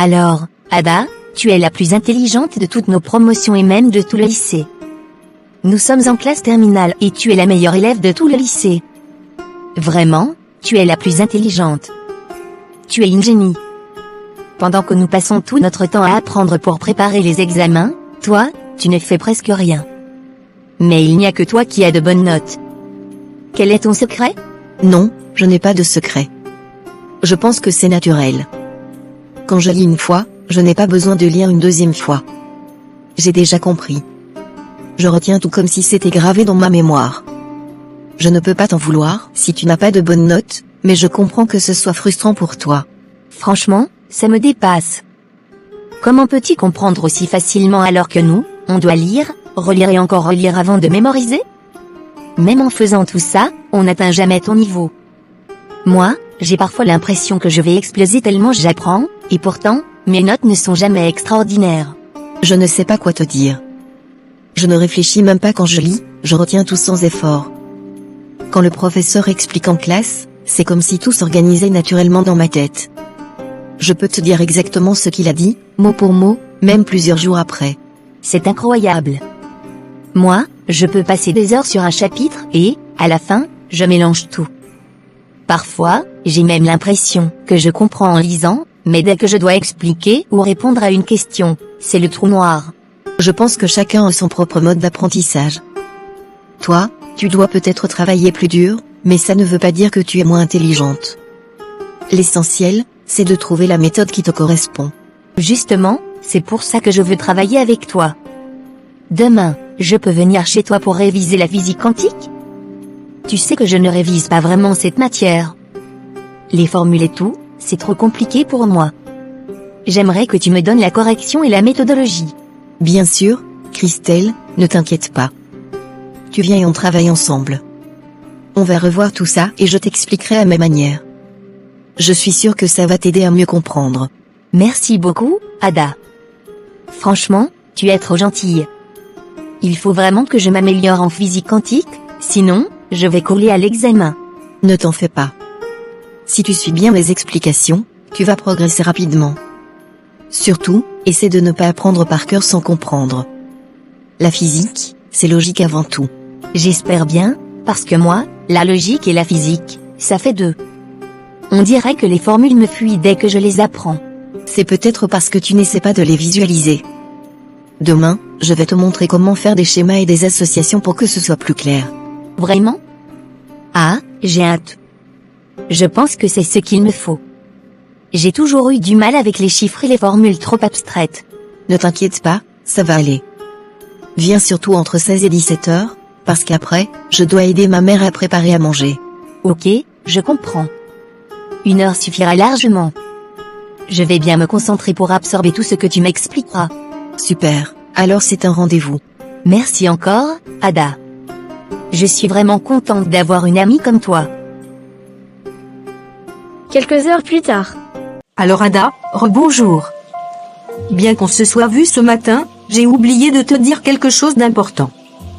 Alors, Ada, tu es la plus intelligente de toutes nos promotions et même de tout le lycée. Nous sommes en classe terminale et tu es la meilleure élève de tout le lycée. Vraiment, tu es la plus intelligente. Tu es une génie. Pendant que nous passons tout notre temps à apprendre pour préparer les examens, toi, tu ne fais presque rien. Mais il n'y a que toi qui as de bonnes notes. Quel est ton secret? Non, je n'ai pas de secret. Je pense que c'est naturel. Quand je lis une fois, je n'ai pas besoin de lire une deuxième fois. J'ai déjà compris. Je retiens tout comme si c'était gravé dans ma mémoire. Je ne peux pas t'en vouloir si tu n'as pas de bonnes notes, mais je comprends que ce soit frustrant pour toi. Franchement, ça me dépasse. Comment peux-tu comprendre aussi facilement alors que nous, on doit lire, relire et encore relire avant de mémoriser? Même en faisant tout ça, on n'atteint jamais ton niveau. Moi, j'ai parfois l'impression que je vais exploser tellement j'apprends, et pourtant, mes notes ne sont jamais extraordinaires. Je ne sais pas quoi te dire. Je ne réfléchis même pas quand je lis, je retiens tout sans effort. Quand le professeur explique en classe, c'est comme si tout s'organisait naturellement dans ma tête. Je peux te dire exactement ce qu'il a dit, mot pour mot, même plusieurs jours après. C'est incroyable. Moi, je peux passer des heures sur un chapitre et, à la fin, je mélange tout. Parfois, j'ai même l'impression que je comprends en lisant, mais dès que je dois expliquer ou répondre à une question, c'est le trou noir. Je pense que chacun a son propre mode d'apprentissage. Toi, tu dois peut-être travailler plus dur, mais ça ne veut pas dire que tu es moins intelligente. L'essentiel, c'est de trouver la méthode qui te correspond. Justement, c'est pour ça que je veux travailler avec toi. Demain, je peux venir chez toi pour réviser la physique quantique? Tu sais que je ne révise pas vraiment cette matière. Les formules et tout, c'est trop compliqué pour moi. J'aimerais que tu me donnes la correction et la méthodologie. Bien sûr, Christelle, ne t'inquiète pas. Tu viens et on travaille ensemble. On va revoir tout ça et je t'expliquerai à ma manière. Je suis sûre que ça va t'aider à mieux comprendre. Merci beaucoup, Ada. Franchement, tu es trop gentille. Il faut vraiment que je m'améliore en physique quantique, sinon, je vais coller à l'examen. Ne t'en fais pas. Si tu suis bien mes explications, tu vas progresser rapidement. Surtout, essaie de ne pas apprendre par cœur sans comprendre. La physique, c'est logique avant tout. J'espère bien, parce que moi, la logique et la physique, ça fait deux. On dirait que les formules me fuient dès que je les apprends. C'est peut-être parce que tu n'essaies pas de les visualiser. Demain, je vais te montrer comment faire des schémas et des associations pour que ce soit plus clair. Vraiment? Ah, j'ai hâte. Je pense que c'est ce qu'il me faut. J'ai toujours eu du mal avec les chiffres et les formules trop abstraites. Ne t'inquiète pas, ça va aller. Viens surtout entre 16 et 17 heures, parce qu'après, je dois aider ma mère à préparer à manger. Ok, je comprends. 1 heure suffira largement. Je vais bien me concentrer pour absorber tout ce que tu m'expliqueras. Super, alors c'est un rendez-vous. Merci encore, Ada. Je suis vraiment contente d'avoir une amie comme toi. Quelques heures plus tard. Alors Ada, rebonjour. Bien qu'on se soit vu ce matin, j'ai oublié de te dire quelque chose d'important.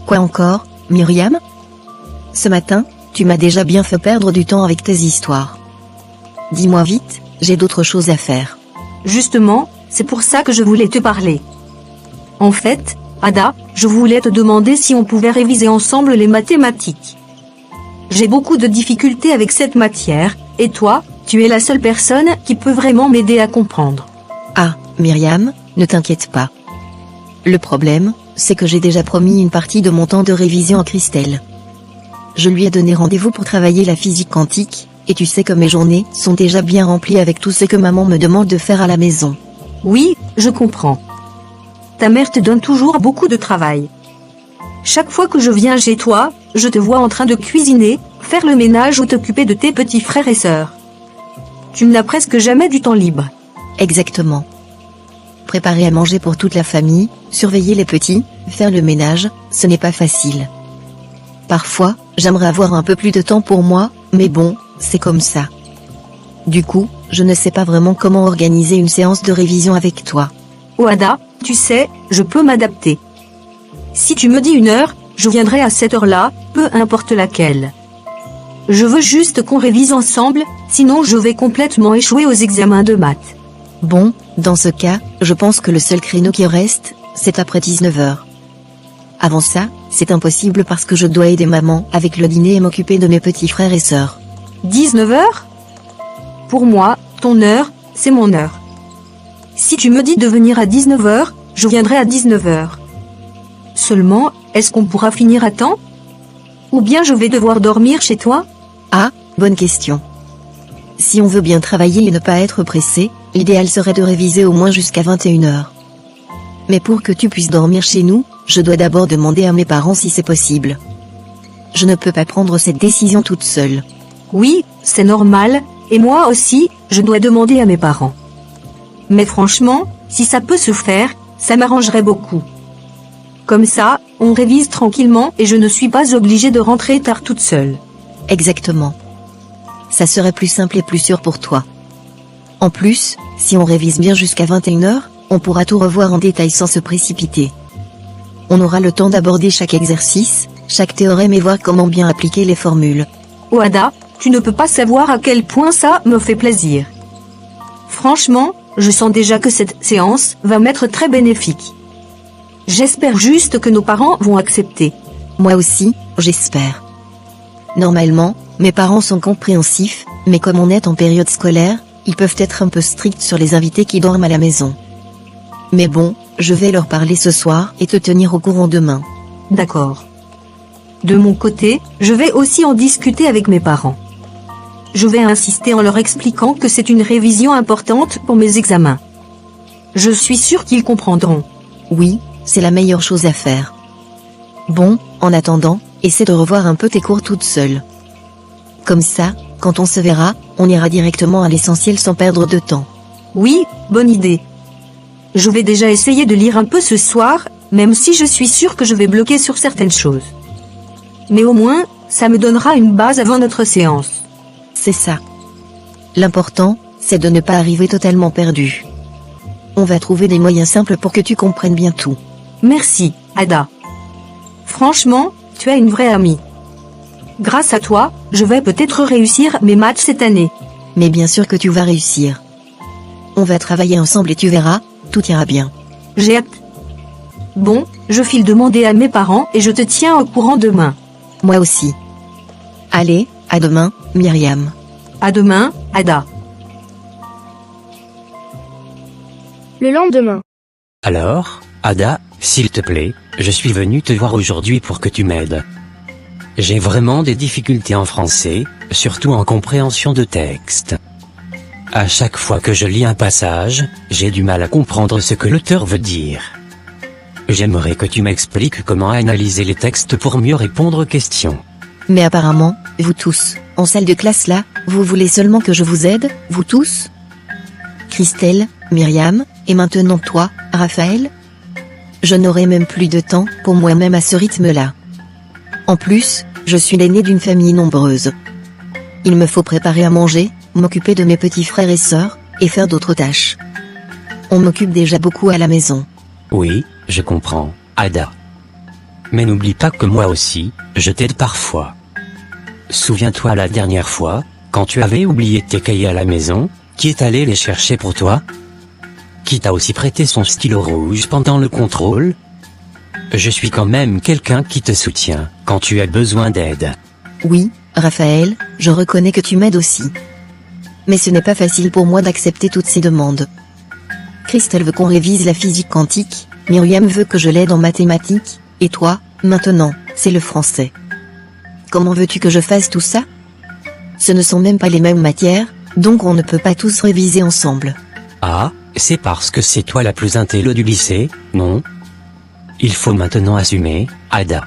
Quoi encore, Myriam? Ce matin, tu m'as déjà bien fait perdre du temps avec tes histoires. Dis-moi vite, j'ai d'autres choses à faire. Justement, c'est pour ça que je voulais te parler. En fait, Ada, je voulais te demander si on pouvait réviser ensemble les mathématiques. J'ai beaucoup de difficultés avec cette matière, et toi, tu es la seule personne qui peut vraiment m'aider à comprendre. Ah, Myriam, ne t'inquiète pas. Le problème, c'est que j'ai déjà promis une partie de mon temps de révision à Christelle. Je lui ai donné rendez-vous pour travailler la physique quantique, et tu sais que mes journées sont déjà bien remplies avec tout ce que maman me demande de faire à la maison. Oui, je comprends. Ta mère te donne toujours beaucoup de travail. Chaque fois que je viens chez toi, je te vois en train de cuisiner, faire le ménage ou t'occuper de tes petits frères et sœurs. Tu n'as presque jamais du temps libre. Exactement. Préparer à manger pour toute la famille, surveiller les petits, faire le ménage, ce n'est pas facile. Parfois, j'aimerais avoir un peu plus de temps pour moi, mais bon, c'est comme ça. Du coup, je ne sais pas vraiment comment organiser une séance de révision avec toi. Oh Ada, tu sais, je peux m'adapter. Si tu me dis 1 heure, je viendrai à cette heure-là, peu importe laquelle. Je veux juste qu'on révise ensemble, sinon je vais complètement échouer aux examens de maths. Bon, dans ce cas, je pense que le seul créneau qui reste, c'est après 19h. Avant ça, c'est impossible parce que je dois aider maman avec le dîner et m'occuper de mes petits frères et sœurs. 19h? Pour moi, ton heure, c'est mon heure. Si tu me dis de venir à 19h, je viendrai à 19h. Seulement, est-ce qu'on pourra finir à temps? Ou bien je vais devoir dormir chez toi? Ah, bonne question. Si on veut bien travailler et ne pas être pressé, l'idéal serait de réviser au moins jusqu'à 21h. Mais pour que tu puisses dormir chez nous, je dois d'abord demander à mes parents si c'est possible. Je ne peux pas prendre cette décision toute seule. Oui, c'est normal, et moi aussi, je dois demander à mes parents. Mais franchement, si ça peut se faire, ça m'arrangerait beaucoup. Comme ça, on révise tranquillement et je ne suis pas obligée de rentrer tard toute seule. Exactement. Ça serait plus simple et plus sûr pour toi. En plus, si on révise bien jusqu'à 21h, on pourra tout revoir en détail sans se précipiter. On aura le temps d'aborder chaque exercice, chaque théorème et voir comment bien appliquer les formules. Oh Ada, tu ne peux pas savoir à quel point ça me fait plaisir. Franchement, je sens déjà que cette séance va m'être très bénéfique. J'espère juste que nos parents vont accepter. Moi aussi, j'espère. Normalement, mes parents sont compréhensifs, mais comme on est en période scolaire, ils peuvent être un peu stricts sur les invités qui dorment à la maison. Mais bon, je vais leur parler ce soir et te tenir au courant demain. D'accord. De mon côté, je vais aussi en discuter avec mes parents. Je vais insister en leur expliquant que c'est une révision importante pour mes examens. Je suis sûre qu'ils comprendront. Oui, c'est la meilleure chose à faire. Bon, en attendant, essaie de revoir un peu tes cours toute seule. Comme ça, quand on se verra, on ira directement à l'essentiel sans perdre de temps. Oui, bonne idée. Je vais déjà essayer de lire un peu ce soir, même si je suis sûre que je vais bloquer sur certaines choses. Mais au moins, ça me donnera une base avant notre séance. C'est ça. L'important, c'est de ne pas arriver totalement perdu. On va trouver des moyens simples pour que tu comprennes bien tout. Merci, Ada. Franchement, tu es une vraie amie. Grâce à toi, je vais peut-être réussir mes maths cette année. Mais bien sûr que tu vas réussir. On va travailler ensemble et tu verras, tout ira bien. J'ai hâte. Bon, je file demander à mes parents et je te tiens au courant demain. Moi aussi. Allez, à demain, Myriam. À demain, Ada. Le lendemain. Alors, Ada, s'il te plaît, je suis venu te voir aujourd'hui pour que tu m'aides. J'ai vraiment des difficultés en français, surtout en compréhension de texte. À chaque fois que je lis un passage, j'ai du mal à comprendre ce que l'auteur veut dire. J'aimerais que tu m'expliques comment analyser les textes pour mieux répondre aux questions. Mais apparemment, vous tous, en salle de classe là, vous voulez seulement que je vous aide, vous tous? Christelle, Myriam, et maintenant toi, Raphaël? Je n'aurai même plus de temps pour moi-même à ce rythme-là. En plus, je suis l'aîné d'une famille nombreuse. Il me faut préparer à manger, m'occuper de mes petits frères et sœurs, et faire d'autres tâches. On m'occupe déjà beaucoup à la maison. Oui, je comprends, Ada. Mais n'oublie pas que moi aussi, je t'aide parfois. Souviens-toi la dernière fois, quand tu avais oublié tes cahiers à la maison, qui est allé les chercher pour toi? Qui t'a aussi prêté son stylo rouge pendant le contrôle? Je suis quand même quelqu'un qui te soutient, quand tu as besoin d'aide. Oui, Raphaël, je reconnais que tu m'aides aussi. Mais ce n'est pas facile pour moi d'accepter toutes ces demandes. Christelle veut qu'on révise la physique quantique, Myriam veut que je l'aide en mathématiques, et toi, maintenant, c'est le français. Comment veux-tu que je fasse tout ça? Ce ne sont même pas les mêmes matières, donc on ne peut pas tous réviser ensemble. Ah, c'est parce que c'est toi la plus intello du lycée, non? Il faut maintenant assumer, Ada.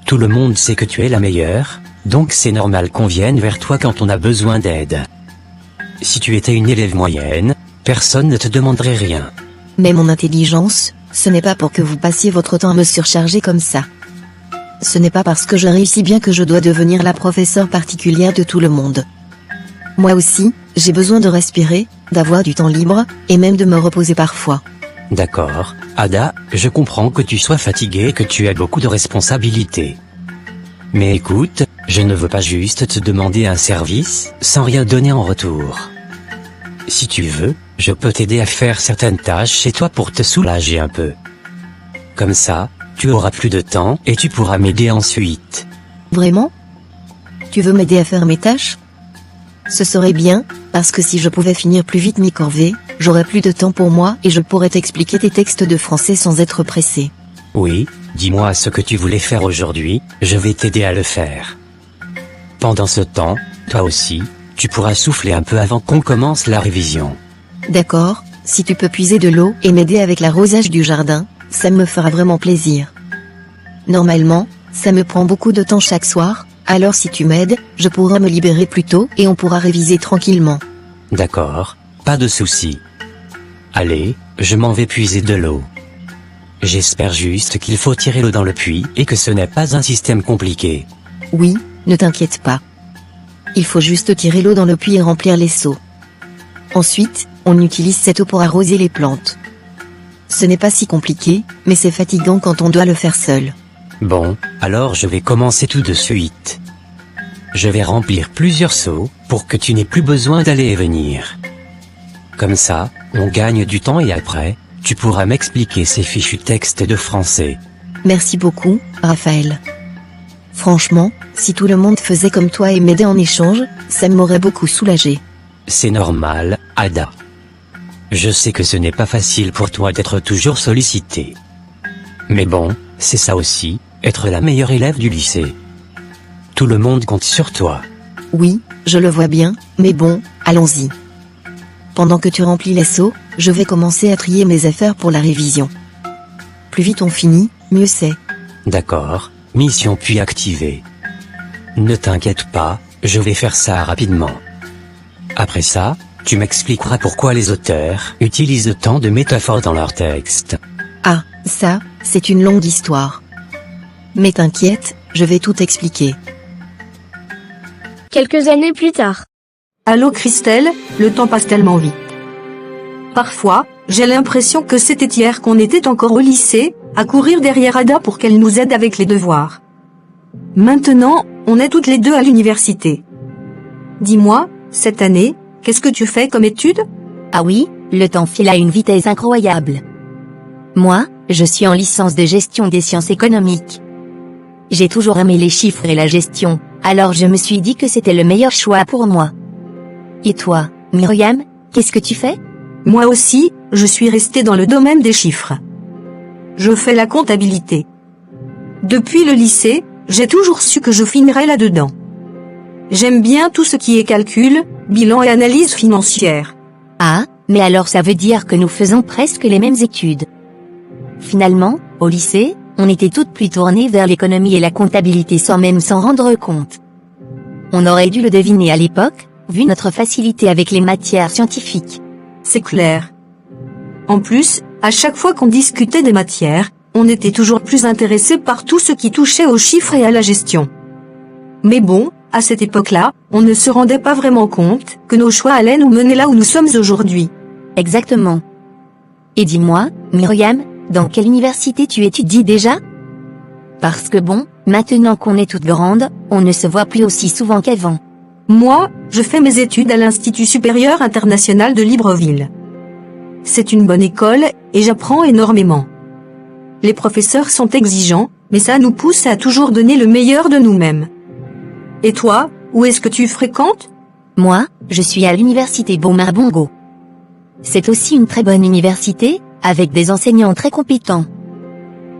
Tout le monde sait que tu es la meilleure, donc c'est normal qu'on vienne vers toi quand on a besoin d'aide. Si tu étais une élève moyenne, personne ne te demanderait rien. Mais mon intelligence, ce n'est pas pour que vous passiez votre temps à me surcharger comme ça. Ce n'est pas parce que je réussis bien que je dois devenir la professeure particulière de tout le monde. Moi aussi, j'ai besoin de respirer, d'avoir du temps libre, et même de me reposer parfois. D'accord, Ada, je comprends que tu sois fatiguée et que tu aies beaucoup de responsabilités. Mais écoute, je ne veux pas juste te demander un service, sans rien donner en retour. Si tu veux, je peux t'aider à faire certaines tâches chez toi pour te soulager un peu. Comme ça, tu auras plus de temps et tu pourras m'aider ensuite. Vraiment? Tu veux m'aider à faire mes tâches? Ce serait bien, parce que si je pouvais finir plus vite mes corvées, j'aurais plus de temps pour moi et je pourrais t'expliquer tes textes de français sans être pressé. Oui, dis-moi ce que tu voulais faire aujourd'hui, je vais t'aider à le faire. Pendant ce temps, toi aussi, tu pourras souffler un peu avant qu'on commence la révision. D'accord, si tu peux puiser de l'eau et m'aider avec l'arrosage du jardin, ça me fera vraiment plaisir. Normalement, ça me prend beaucoup de temps chaque soir, alors si tu m'aides, je pourrai me libérer plus tôt et on pourra réviser tranquillement. D'accord, pas de souci. Allez, je m'en vais puiser de l'eau. J'espère juste qu'il faut tirer l'eau dans le puits et que ce n'est pas un système compliqué. Oui, ne t'inquiète pas. Il faut juste tirer l'eau dans le puits et remplir les seaux. Ensuite, on utilise cette eau pour arroser les plantes. Ce n'est pas si compliqué, mais c'est fatigant quand on doit le faire seul. Bon, alors je vais commencer tout de suite. Je vais remplir plusieurs seaux, pour que tu n'aies plus besoin d'aller et venir. Comme ça, on gagne du temps et après, tu pourras m'expliquer ces fichus textes de français. Merci beaucoup, Raphaël. Franchement, si tout le monde faisait comme toi et m'aidait en échange, ça m'aurait beaucoup soulagé. C'est normal, Ada. Je sais que ce n'est pas facile pour toi d'être toujours sollicité. Mais bon, c'est ça aussi, être la meilleure élève du lycée. Tout le monde compte sur toi. Oui, je le vois bien, mais bon, allons-y. Pendant que tu remplis les seaux, je vais commencer à trier mes affaires pour la révision. Plus vite on finit, mieux c'est. D'accord, mission puis activée. Ne t'inquiète pas, je vais faire ça rapidement. Après ça, tu m'expliqueras pourquoi les auteurs utilisent tant de métaphores dans leurs textes. Ah, ça, c'est une longue histoire. Mais t'inquiète, je vais tout expliquer. Quelques années plus tard. Allô Christelle, le temps passe tellement vite. Parfois, j'ai l'impression que c'était hier qu'on était encore au lycée, à courir derrière Ada pour qu'elle nous aide avec les devoirs. Maintenant, on est toutes les deux à l'université. Dis-moi, cette année, qu'est-ce que tu fais comme études? Ah oui, le temps file à une vitesse incroyable. Moi, je suis en licence de gestion des sciences économiques. J'ai toujours aimé les chiffres et la gestion, alors je me suis dit que c'était le meilleur choix pour moi. Et toi, Myriam, qu'est-ce que tu fais? Moi aussi, je suis restée dans le domaine des chiffres. Je fais la comptabilité. Depuis le lycée, j'ai toujours su que je finirais là-dedans. J'aime bien tout ce qui est calcul, bilan et analyse financière. Ah, mais alors ça veut dire que nous faisons presque les mêmes études. Finalement, au lycée, on était toutes plus tournées vers l'économie et la comptabilité sans même s'en rendre compte. On aurait dû le deviner à l'époque, vu notre facilité avec les matières scientifiques. C'est clair. En plus, à chaque fois qu'on discutait des matières, on était toujours plus intéressés par tout ce qui touchait aux chiffres et à la gestion. Mais bon, à cette époque-là, on ne se rendait pas vraiment compte que nos choix allaient nous mener là où nous sommes aujourd'hui. Exactement. Et dis-moi, Myriam, dans quelle université tu étudies déjà? Parce que bon, maintenant qu'on est toutes grandes, on ne se voit plus aussi souvent qu'avant. Moi, je fais mes études à l'Institut supérieur international de Libreville. C'est une bonne école, et j'apprends énormément. Les professeurs sont exigeants, mais ça nous pousse à toujours donner le meilleur de nous-mêmes. Et toi, où est-ce que tu fréquentes? Moi, je suis à l'université Bomar Bongo. C'est aussi une très bonne université, avec des enseignants très compétents.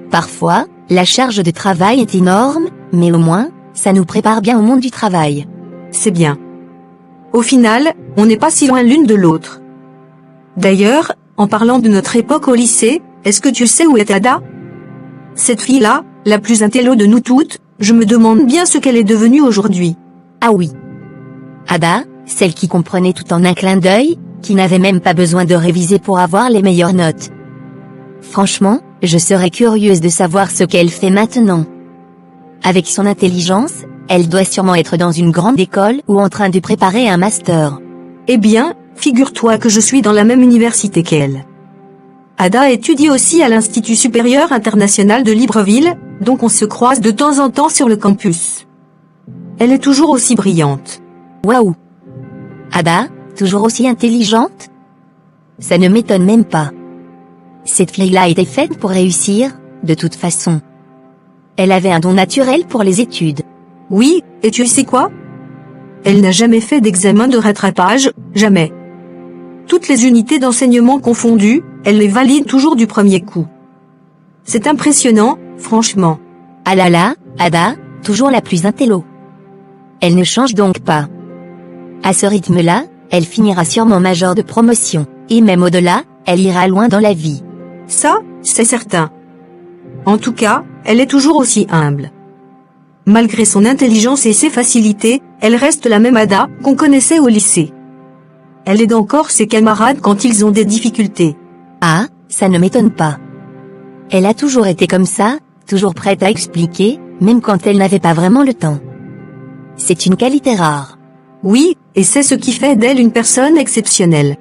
Parfois, la charge de travail est énorme, mais au moins, ça nous prépare bien au monde du travail. C'est bien. Au final, on n'est pas si loin l'une de l'autre. D'ailleurs, en parlant de notre époque au lycée, est-ce que tu sais où est Ada? Cette fille-là, la plus intello de nous toutes, je me demande bien ce qu'elle est devenue aujourd'hui. Ah oui. Ada, celle qui comprenait tout en un clin d'œil, qui n'avait même pas besoin de réviser pour avoir les meilleures notes. Franchement, je serais curieuse de savoir ce qu'elle fait maintenant. Avec son intelligence, elle doit sûrement être dans une grande école ou en train de préparer un master. Eh bien, figure-toi que je suis dans la même université qu'elle. Ada étudie aussi à l'Institut supérieur international de Libreville, donc on se croise de temps en temps sur le campus. Elle est toujours aussi brillante. Waouh! Ada, toujours aussi intelligente? Ça ne m'étonne même pas. Cette fille-là était faite pour réussir, de toute façon. Elle avait un don naturel pour les études. Oui, et tu sais quoi? Elle n'a jamais fait d'examen de rattrapage, jamais. Toutes les unités d'enseignement confondues, elle les valide toujours du premier coup. C'est impressionnant, franchement. Ah là là, Ada, toujours la plus intello. Elle ne change donc pas. À ce rythme-là, elle finira sûrement major de promotion, et même au-delà, elle ira loin dans la vie. Ça, c'est certain. En tout cas, elle est toujours aussi humble. Malgré son intelligence et ses facilités, elle reste la même Ada qu'on connaissait au lycée. Elle aide encore ses camarades quand ils ont des difficultés. Ah, ça ne m'étonne pas. Elle a toujours été comme ça, toujours prête à expliquer, même quand elle n'avait pas vraiment le temps. C'est une qualité rare. Oui, et c'est ce qui fait d'elle une personne exceptionnelle.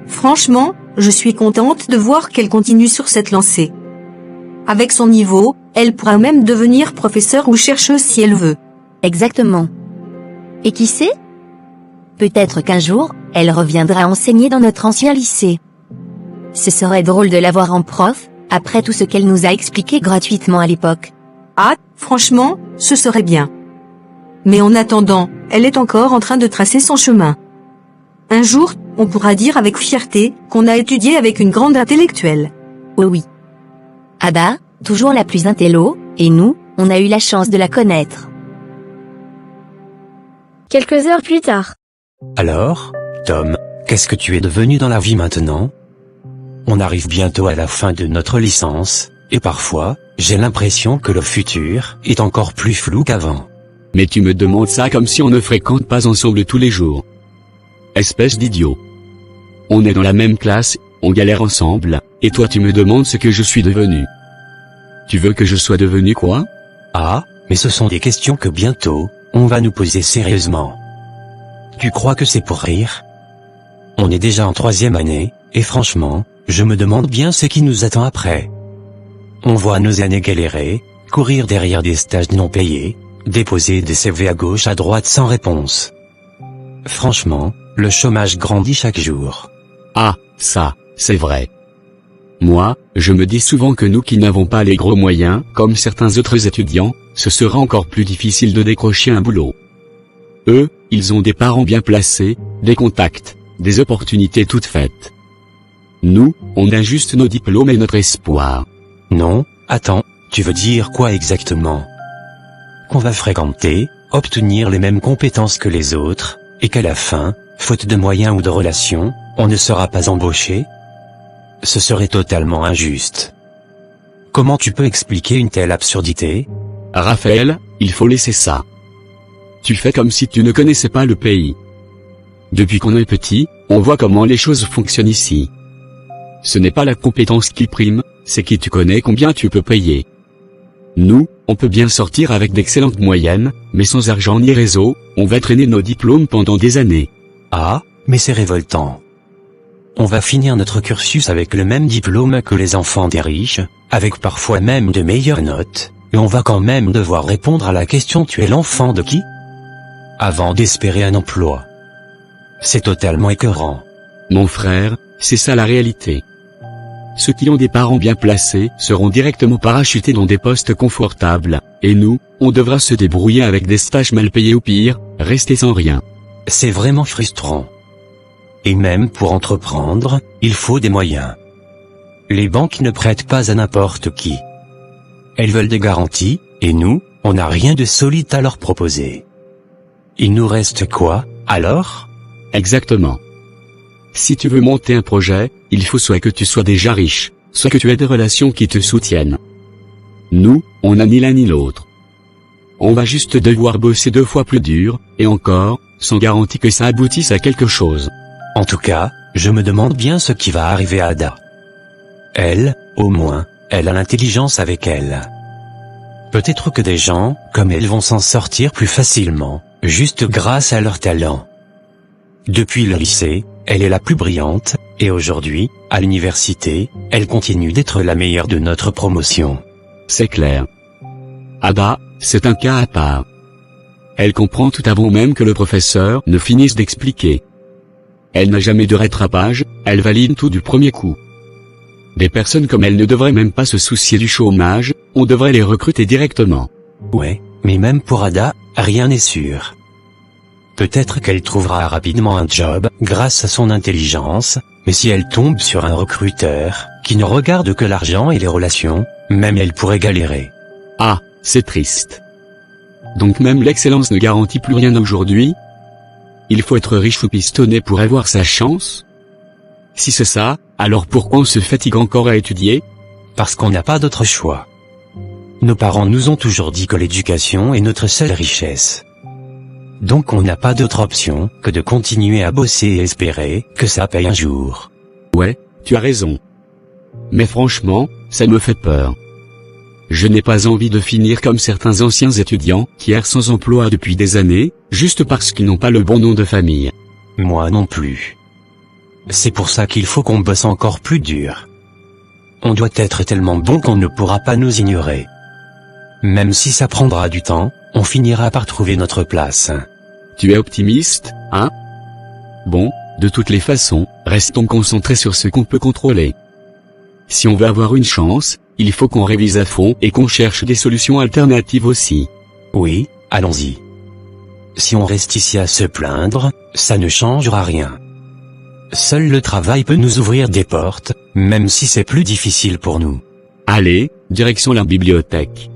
Franchement, je suis contente de voir qu'elle continue sur cette lancée. Avec son niveau, elle pourra même devenir professeure ou chercheuse si elle veut. Exactement. Et qui sait? Peut-être qu'un jour, elle reviendra enseigner dans notre ancien lycée. Ce serait drôle de la voir en prof, après tout ce qu'elle nous a expliqué gratuitement à l'époque. Ah, franchement, ce serait bien. Mais en attendant, elle est encore en train de tracer son chemin. Un jour, on pourra dire avec fierté qu'on a étudié avec une grande intellectuelle. Oh oui. Ada, toujours la plus intello, et nous, on a eu la chance de la connaître. Quelques heures plus tard. Alors, Tom, qu'est-ce que tu es devenu dans la vie maintenant? On arrive bientôt à la fin de notre licence, et parfois, j'ai l'impression que le futur est encore plus flou qu'avant. Mais tu me demandes ça comme si on ne fréquente pas ensemble tous les jours. Espèce d'idiot. On est dans la même classe, on galère ensemble, et toi tu me demandes ce que je suis devenu. Tu veux que je sois devenu quoi? Ah, mais ce sont des questions que bientôt, on va nous poser sérieusement. Tu crois que c'est pour rire? On est déjà en 3e année, et franchement, je me demande bien ce qui nous attend après. On voit nos années galérer, courir derrière des stages non payés, déposer des CV à gauche à droite sans réponse. Franchement, le chômage grandit chaque jour. Ah, ça, c'est vrai. Moi, je me dis souvent que nous qui n'avons pas les gros moyens, comme certains autres étudiants, ce sera encore plus difficile de décrocher un boulot. Eux, ils ont des parents bien placés, des contacts, des opportunités toutes faites. Nous, on a juste nos diplômes et notre espoir. Non, attends, tu veux dire quoi exactement? Qu'on va fréquenter, obtenir les mêmes compétences que les autres, et qu'à la fin, faute de moyens ou de relations, on ne sera pas embauché? Ce serait totalement injuste. Comment tu peux expliquer une telle absurdité? Raphaël, il faut laisser ça. Tu fais comme si tu ne connaissais pas le pays. Depuis qu'on est petit, on voit comment les choses fonctionnent ici. Ce n'est pas la compétence qui prime, c'est qui tu connais, combien tu peux payer. Nous, on peut bien sortir avec d'excellentes moyennes, mais sans argent ni réseau, on va traîner nos diplômes pendant des années. Ah, mais c'est révoltant. On va finir notre cursus avec le même diplôme que les enfants des riches, avec parfois même de meilleures notes, et on va quand même devoir répondre à la question: tu es l'enfant de qui? Avant d'espérer un emploi. C'est totalement écœurant. Mon frère, c'est ça la réalité. Ceux qui ont des parents bien placés seront directement parachutés dans des postes confortables, et nous, on devra se débrouiller avec des stages mal payés ou pire, rester sans rien. C'est vraiment frustrant. Et même pour entreprendre, il faut des moyens. Les banques ne prêtent pas à n'importe qui. Elles veulent des garanties, et nous, on n'a rien de solide à leur proposer. Il nous reste quoi, alors? Exactement. Si tu veux monter un projet, il faut soit que tu sois déjà riche, soit que tu aies des relations qui te soutiennent. Nous, on n'a ni l'un ni l'autre. On va juste devoir bosser 2 fois plus dur, et encore, sans garantie que ça aboutisse à quelque chose. En tout cas, je me demande bien ce qui va arriver à Ada. Elle, au moins, elle a l'intelligence avec elle. Peut-être que des gens, comme elle, vont s'en sortir plus facilement, juste grâce à leur talent. Depuis le lycée, elle est la plus brillante, et aujourd'hui, à l'université, elle continue d'être la meilleure de notre promotion. C'est clair. Ada, c'est un cas à part. Elle comprend tout avant même que le professeur ne finisse d'expliquer. Elle n'a jamais de rattrapage, elle valide tout du premier coup. Des personnes comme elle ne devraient même pas se soucier du chômage, on devrait les recruter directement. Ouais, mais même pour Ada, rien n'est sûr. Peut-être qu'elle trouvera rapidement un job, grâce à son intelligence, mais si elle tombe sur un recruteur, qui ne regarde que l'argent et les relations, même elle pourrait galérer. Ah, c'est triste. Donc même l'excellence ne garantit plus rien aujourd'hui? Il faut être riche ou pistonné pour avoir sa chance? Si c'est ça, alors pourquoi on se fatigue encore à étudier? Parce qu'on n'a pas d'autre choix. Nos parents nous ont toujours dit que l'éducation est notre seule richesse. Donc on n'a pas d'autre option que de continuer à bosser et espérer que ça paye un jour. Ouais, tu as raison. Mais franchement, ça me fait peur. Je n'ai pas envie de finir comme certains anciens étudiants qui errent sans emploi depuis des années, juste parce qu'ils n'ont pas le bon nom de famille. Moi non plus. C'est pour ça qu'il faut qu'on bosse encore plus dur. On doit être tellement bon qu'on ne pourra pas nous ignorer. Même si ça prendra du temps, on finira par trouver notre place. Tu es optimiste, hein? Bon, de toutes les façons, restons concentrés sur ce qu'on peut contrôler. Si on veut avoir une chance, il faut qu'on révise à fond et qu'on cherche des solutions alternatives aussi. Oui, allons-y. Si on reste ici à se plaindre, ça ne changera rien. Seul le travail peut nous ouvrir des portes, même si c'est plus difficile pour nous. Allez, direction la bibliothèque.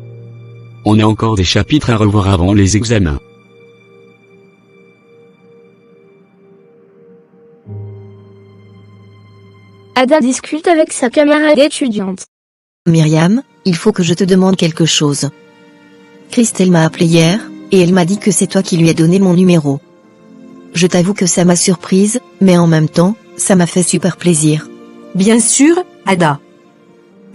On a encore des chapitres à revoir avant les examens. Ada discute avec sa camarade étudiante. Myriam, il faut que je te demande quelque chose. Christelle m'a appelé hier, et elle m'a dit que c'est toi qui lui as donné mon numéro. Je t'avoue que ça m'a surprise, mais en même temps, ça m'a fait super plaisir. Bien sûr, Ada.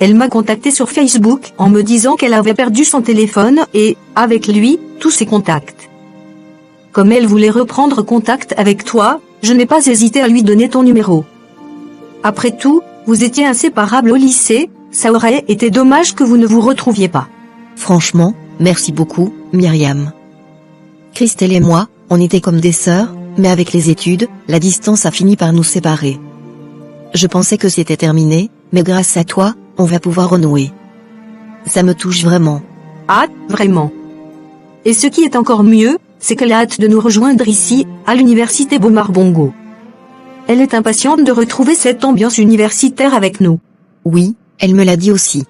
Elle m'a contacté sur Facebook en me disant qu'elle avait perdu son téléphone et, avec lui, tous ses contacts. Comme elle voulait reprendre contact avec toi, je n'ai pas hésité à lui donner ton numéro. Après tout, vous étiez inséparables au lycée, ça aurait été dommage que vous ne vous retrouviez pas. Franchement, merci beaucoup, Myriam. Christelle et moi, on était comme des sœurs, mais avec les études, la distance a fini par nous séparer. Je pensais que c'était terminé, mais grâce à toi, on va pouvoir renouer. Ça me touche vraiment. Ah, vraiment. Et ce qui est encore mieux, c'est qu'elle a hâte de nous rejoindre ici, à l'université Beaumar-Bongo. Elle est impatiente de retrouver cette ambiance universitaire avec nous. Oui, elle me l'a dit aussi.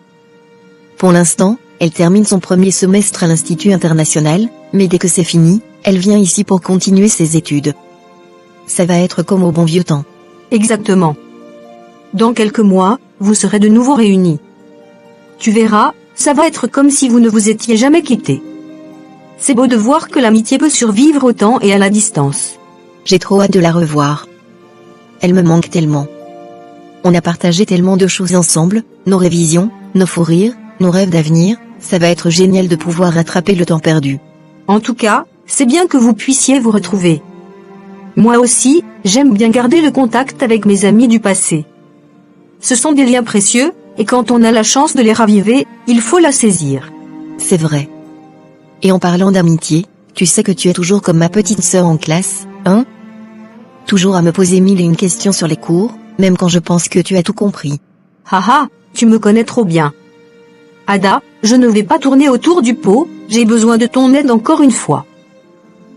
Pour l'instant, elle termine son premier semestre à l'Institut international, mais dès que c'est fini, elle vient ici pour continuer ses études. Ça va être comme au bon vieux temps. Exactement. Dans quelques mois, vous serez de nouveau réunis. Tu verras, ça va être comme si vous ne vous étiez jamais quittés. C'est beau de voir que l'amitié peut survivre au temps et à la distance. J'ai trop hâte de la revoir. Elle me manque tellement. On a partagé tellement de choses ensemble, nos révisions, nos fous rires, nos rêves d'avenir, ça va être génial de pouvoir rattraper le temps perdu. En tout cas, c'est bien que vous puissiez vous retrouver. Moi aussi, j'aime bien garder le contact avec mes amis du passé. Ce sont des liens précieux, et quand on a la chance de les raviver, il faut la saisir. C'est vrai. Et en parlant d'amitié, tu sais que tu es toujours comme ma petite sœur en classe, hein? Toujours à me poser 1001 questions sur les cours, même quand je pense que tu as tout compris. Haha, tu me connais trop bien. Ada, je ne vais pas tourner autour du pot, j'ai besoin de ton aide encore une fois.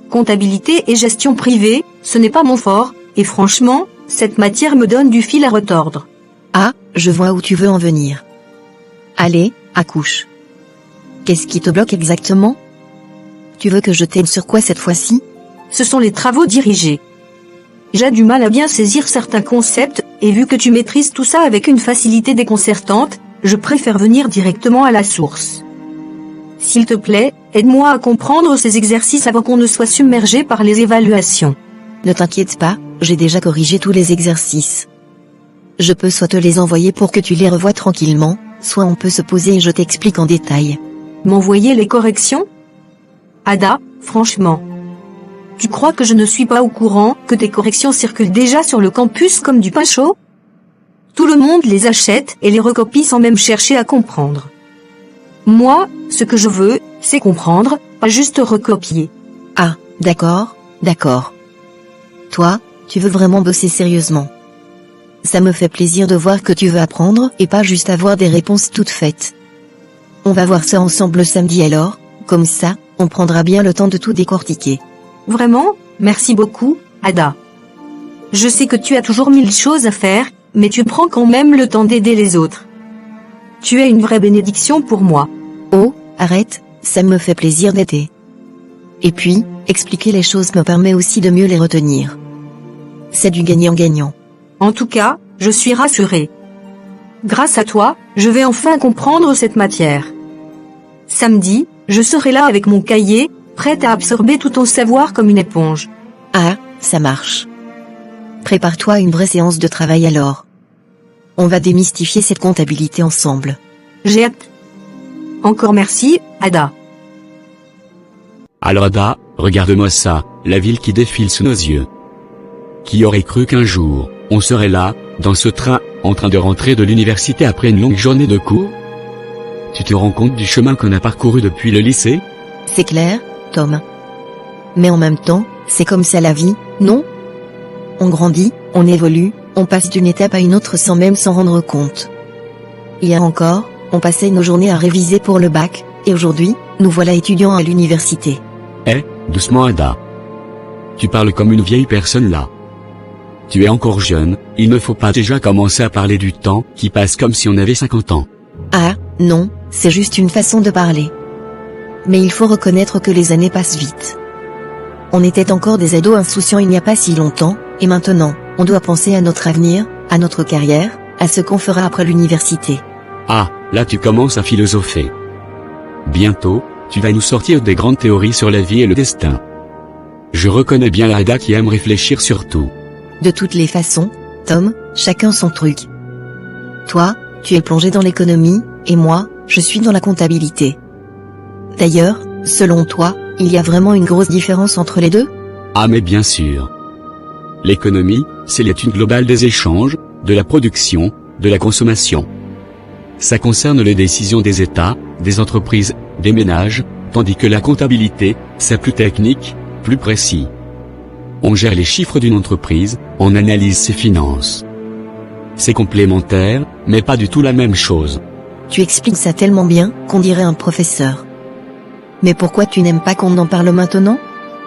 Comptabilité et gestion privée, ce n'est pas mon fort, et franchement, cette matière me donne du fil à retordre. Ah, je vois où tu veux en venir. Allez, accouche. Qu'est-ce qui te bloque exactement? Tu veux que je t'aide sur quoi cette fois-ci? Ce sont les travaux dirigés. J'ai du mal à bien saisir certains concepts, et vu que tu maîtrises tout ça avec une facilité déconcertante, je préfère venir directement à la source. S'il te plaît, aide-moi à comprendre ces exercices avant qu'on ne soit submergé par les évaluations. Ne t'inquiète pas, j'ai déjà corrigé tous les exercices. Je peux soit te les envoyer pour que tu les revoies tranquillement, soit on peut se poser et je t'explique en détail. M'envoyer les corrections? Ada, franchement. Tu crois que je ne suis pas au courant que tes corrections circulent déjà sur le campus comme du pain chaud? Tout le monde les achète et les recopie sans même chercher à comprendre. Moi, ce que je veux, c'est comprendre, pas juste recopier. Ah, d'accord, d'accord. Toi, tu veux vraiment bosser sérieusement. Ça me fait plaisir de voir que tu veux apprendre et pas juste avoir des réponses toutes faites. On va voir ça ensemble samedi alors, comme ça, on prendra bien le temps de tout décortiquer. Vraiment, merci beaucoup, Ada. Je sais que tu as toujours 1000 choses à faire, mais tu prends quand même le temps d'aider les autres. Tu es une vraie bénédiction pour moi. Oh, arrête, ça me fait plaisir d'aider. Et puis, expliquer les choses me permet aussi de mieux les retenir. C'est du gagnant-gagnant. En tout cas, je suis rassurée. Grâce à toi, je vais enfin comprendre cette matière. Samedi, je serai là avec mon cahier, prête à absorber tout ton savoir comme une éponge. Ah, ça marche. Prépare-toi à une vraie séance de travail alors. On va démystifier cette comptabilité ensemble. J'ai hâte. Encore merci, Ada. Alors Ada, regarde-moi ça, la ville qui défile sous nos yeux. Qui aurait cru qu'un jour, on serait là, dans ce train, en train de rentrer de l'université après une longue journée de cours? Tu te rends compte du chemin qu'on a parcouru depuis le lycée? C'est clair, Tom. Mais en même temps, c'est comme ça la vie, non? On grandit, on évolue, on passe d'une étape à une autre sans même s'en rendre compte. Hier encore, on passait nos journées à réviser pour le bac, et aujourd'hui, nous voilà étudiants à l'université. Doucement Ada. Tu parles comme une vieille personne là. Tu es encore jeune, il ne faut pas déjà commencer à parler du temps qui passe comme si on avait 50 ans. Ah, non, c'est juste une façon de parler. Mais il faut reconnaître que les années passent vite. On était encore des ados insouciants il n'y a pas si longtemps, et maintenant, on doit penser à notre avenir, à notre carrière, à ce qu'on fera après l'université. Ah, là tu commences à philosopher. Bientôt, tu vas nous sortir des grandes théories sur la vie et le destin. Je reconnais bien la Ada qui aime réfléchir sur tout. De toutes les façons, Tom, chacun son truc. Toi, tu es plongé dans l'économie, et moi, je suis dans la comptabilité. D'ailleurs, selon toi, il y a vraiment une grosse différence entre les deux? Ah mais bien sûr. L'économie, c'est l'étude globale des échanges, de la production, de la consommation. Ça concerne les décisions des États, des entreprises, des ménages, tandis que la comptabilité, c'est plus technique, plus précis. On gère les chiffres d'une entreprise, on analyse ses finances. C'est complémentaire, mais pas du tout la même chose. Tu expliques ça tellement bien, qu'on dirait un professeur. Mais pourquoi tu n'aimes pas qu'on en parle maintenant?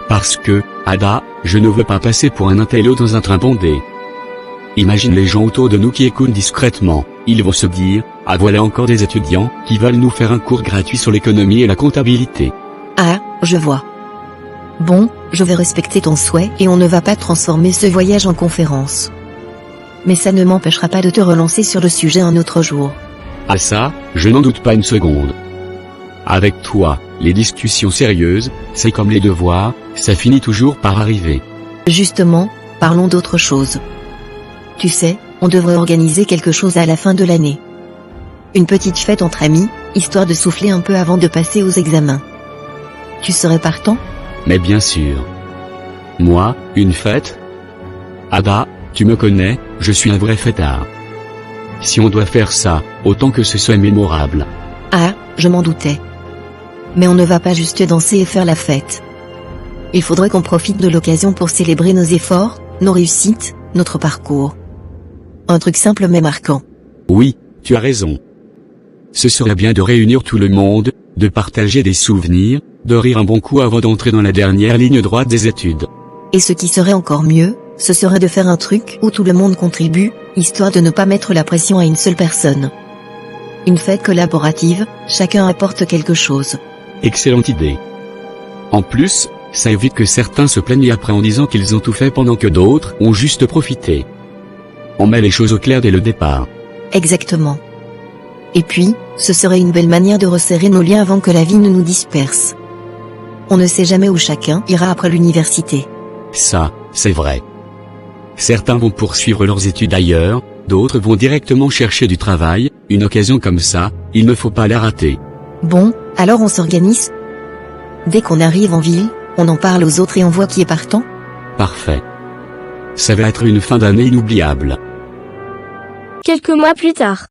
Parce que, Ada, je ne veux pas passer pour un intello dans un train bondé. Imagine les gens autour de nous qui écoutent discrètement, ils vont se dire, ah voilà encore des étudiants qui veulent nous faire un cours gratuit sur l'économie et la comptabilité. Ah, je vois. Bon, je vais respecter ton souhait et on ne va pas transformer ce voyage en conférence. Mais ça ne m'empêchera pas de te relancer sur le sujet un autre jour. Ah ça, je n'en doute pas une seconde. Avec toi, les discussions sérieuses, c'est comme les devoirs, ça finit toujours par arriver. Justement, parlons d'autre chose. Tu sais, on devrait organiser quelque chose à la fin de l'année. Une petite fête entre amis, histoire de souffler un peu avant de passer aux examens. Tu serais partant? Mais bien sûr. Moi, une fête? Ada, tu me connais, je suis un vrai fêtard. Si on doit faire ça, autant que ce soit mémorable. Ah, je m'en doutais. Mais on ne va pas juste danser et faire la fête. Il faudrait qu'on profite de l'occasion pour célébrer nos efforts, nos réussites, notre parcours. Un truc simple mais marquant. Oui, tu as raison. Ce serait bien de réunir tout le monde, de partager des souvenirs, de rire un bon coup avant d'entrer dans la dernière ligne droite des études. Et ce qui serait encore mieux, ce serait de faire un truc où tout le monde contribue, histoire de ne pas mettre la pression à une seule personne. Une fête collaborative, chacun apporte quelque chose. Excellente idée. En plus, ça évite que certains se plaignent après en disant qu'ils ont tout fait pendant que d'autres ont juste profité. On met les choses au clair dès le départ. Exactement. Et puis, ce serait une belle manière de resserrer nos liens avant que la vie ne nous disperse. On ne sait jamais où chacun ira après l'université. Ça, c'est vrai. Certains vont poursuivre leurs études ailleurs, d'autres vont directement chercher du travail, une occasion comme ça, il ne faut pas la rater. Bon, alors on s'organise? Dès qu'on arrive en ville, on en parle aux autres et on voit qui est partant? Parfait. Ça va être une fin d'année inoubliable. Quelques mois plus tard.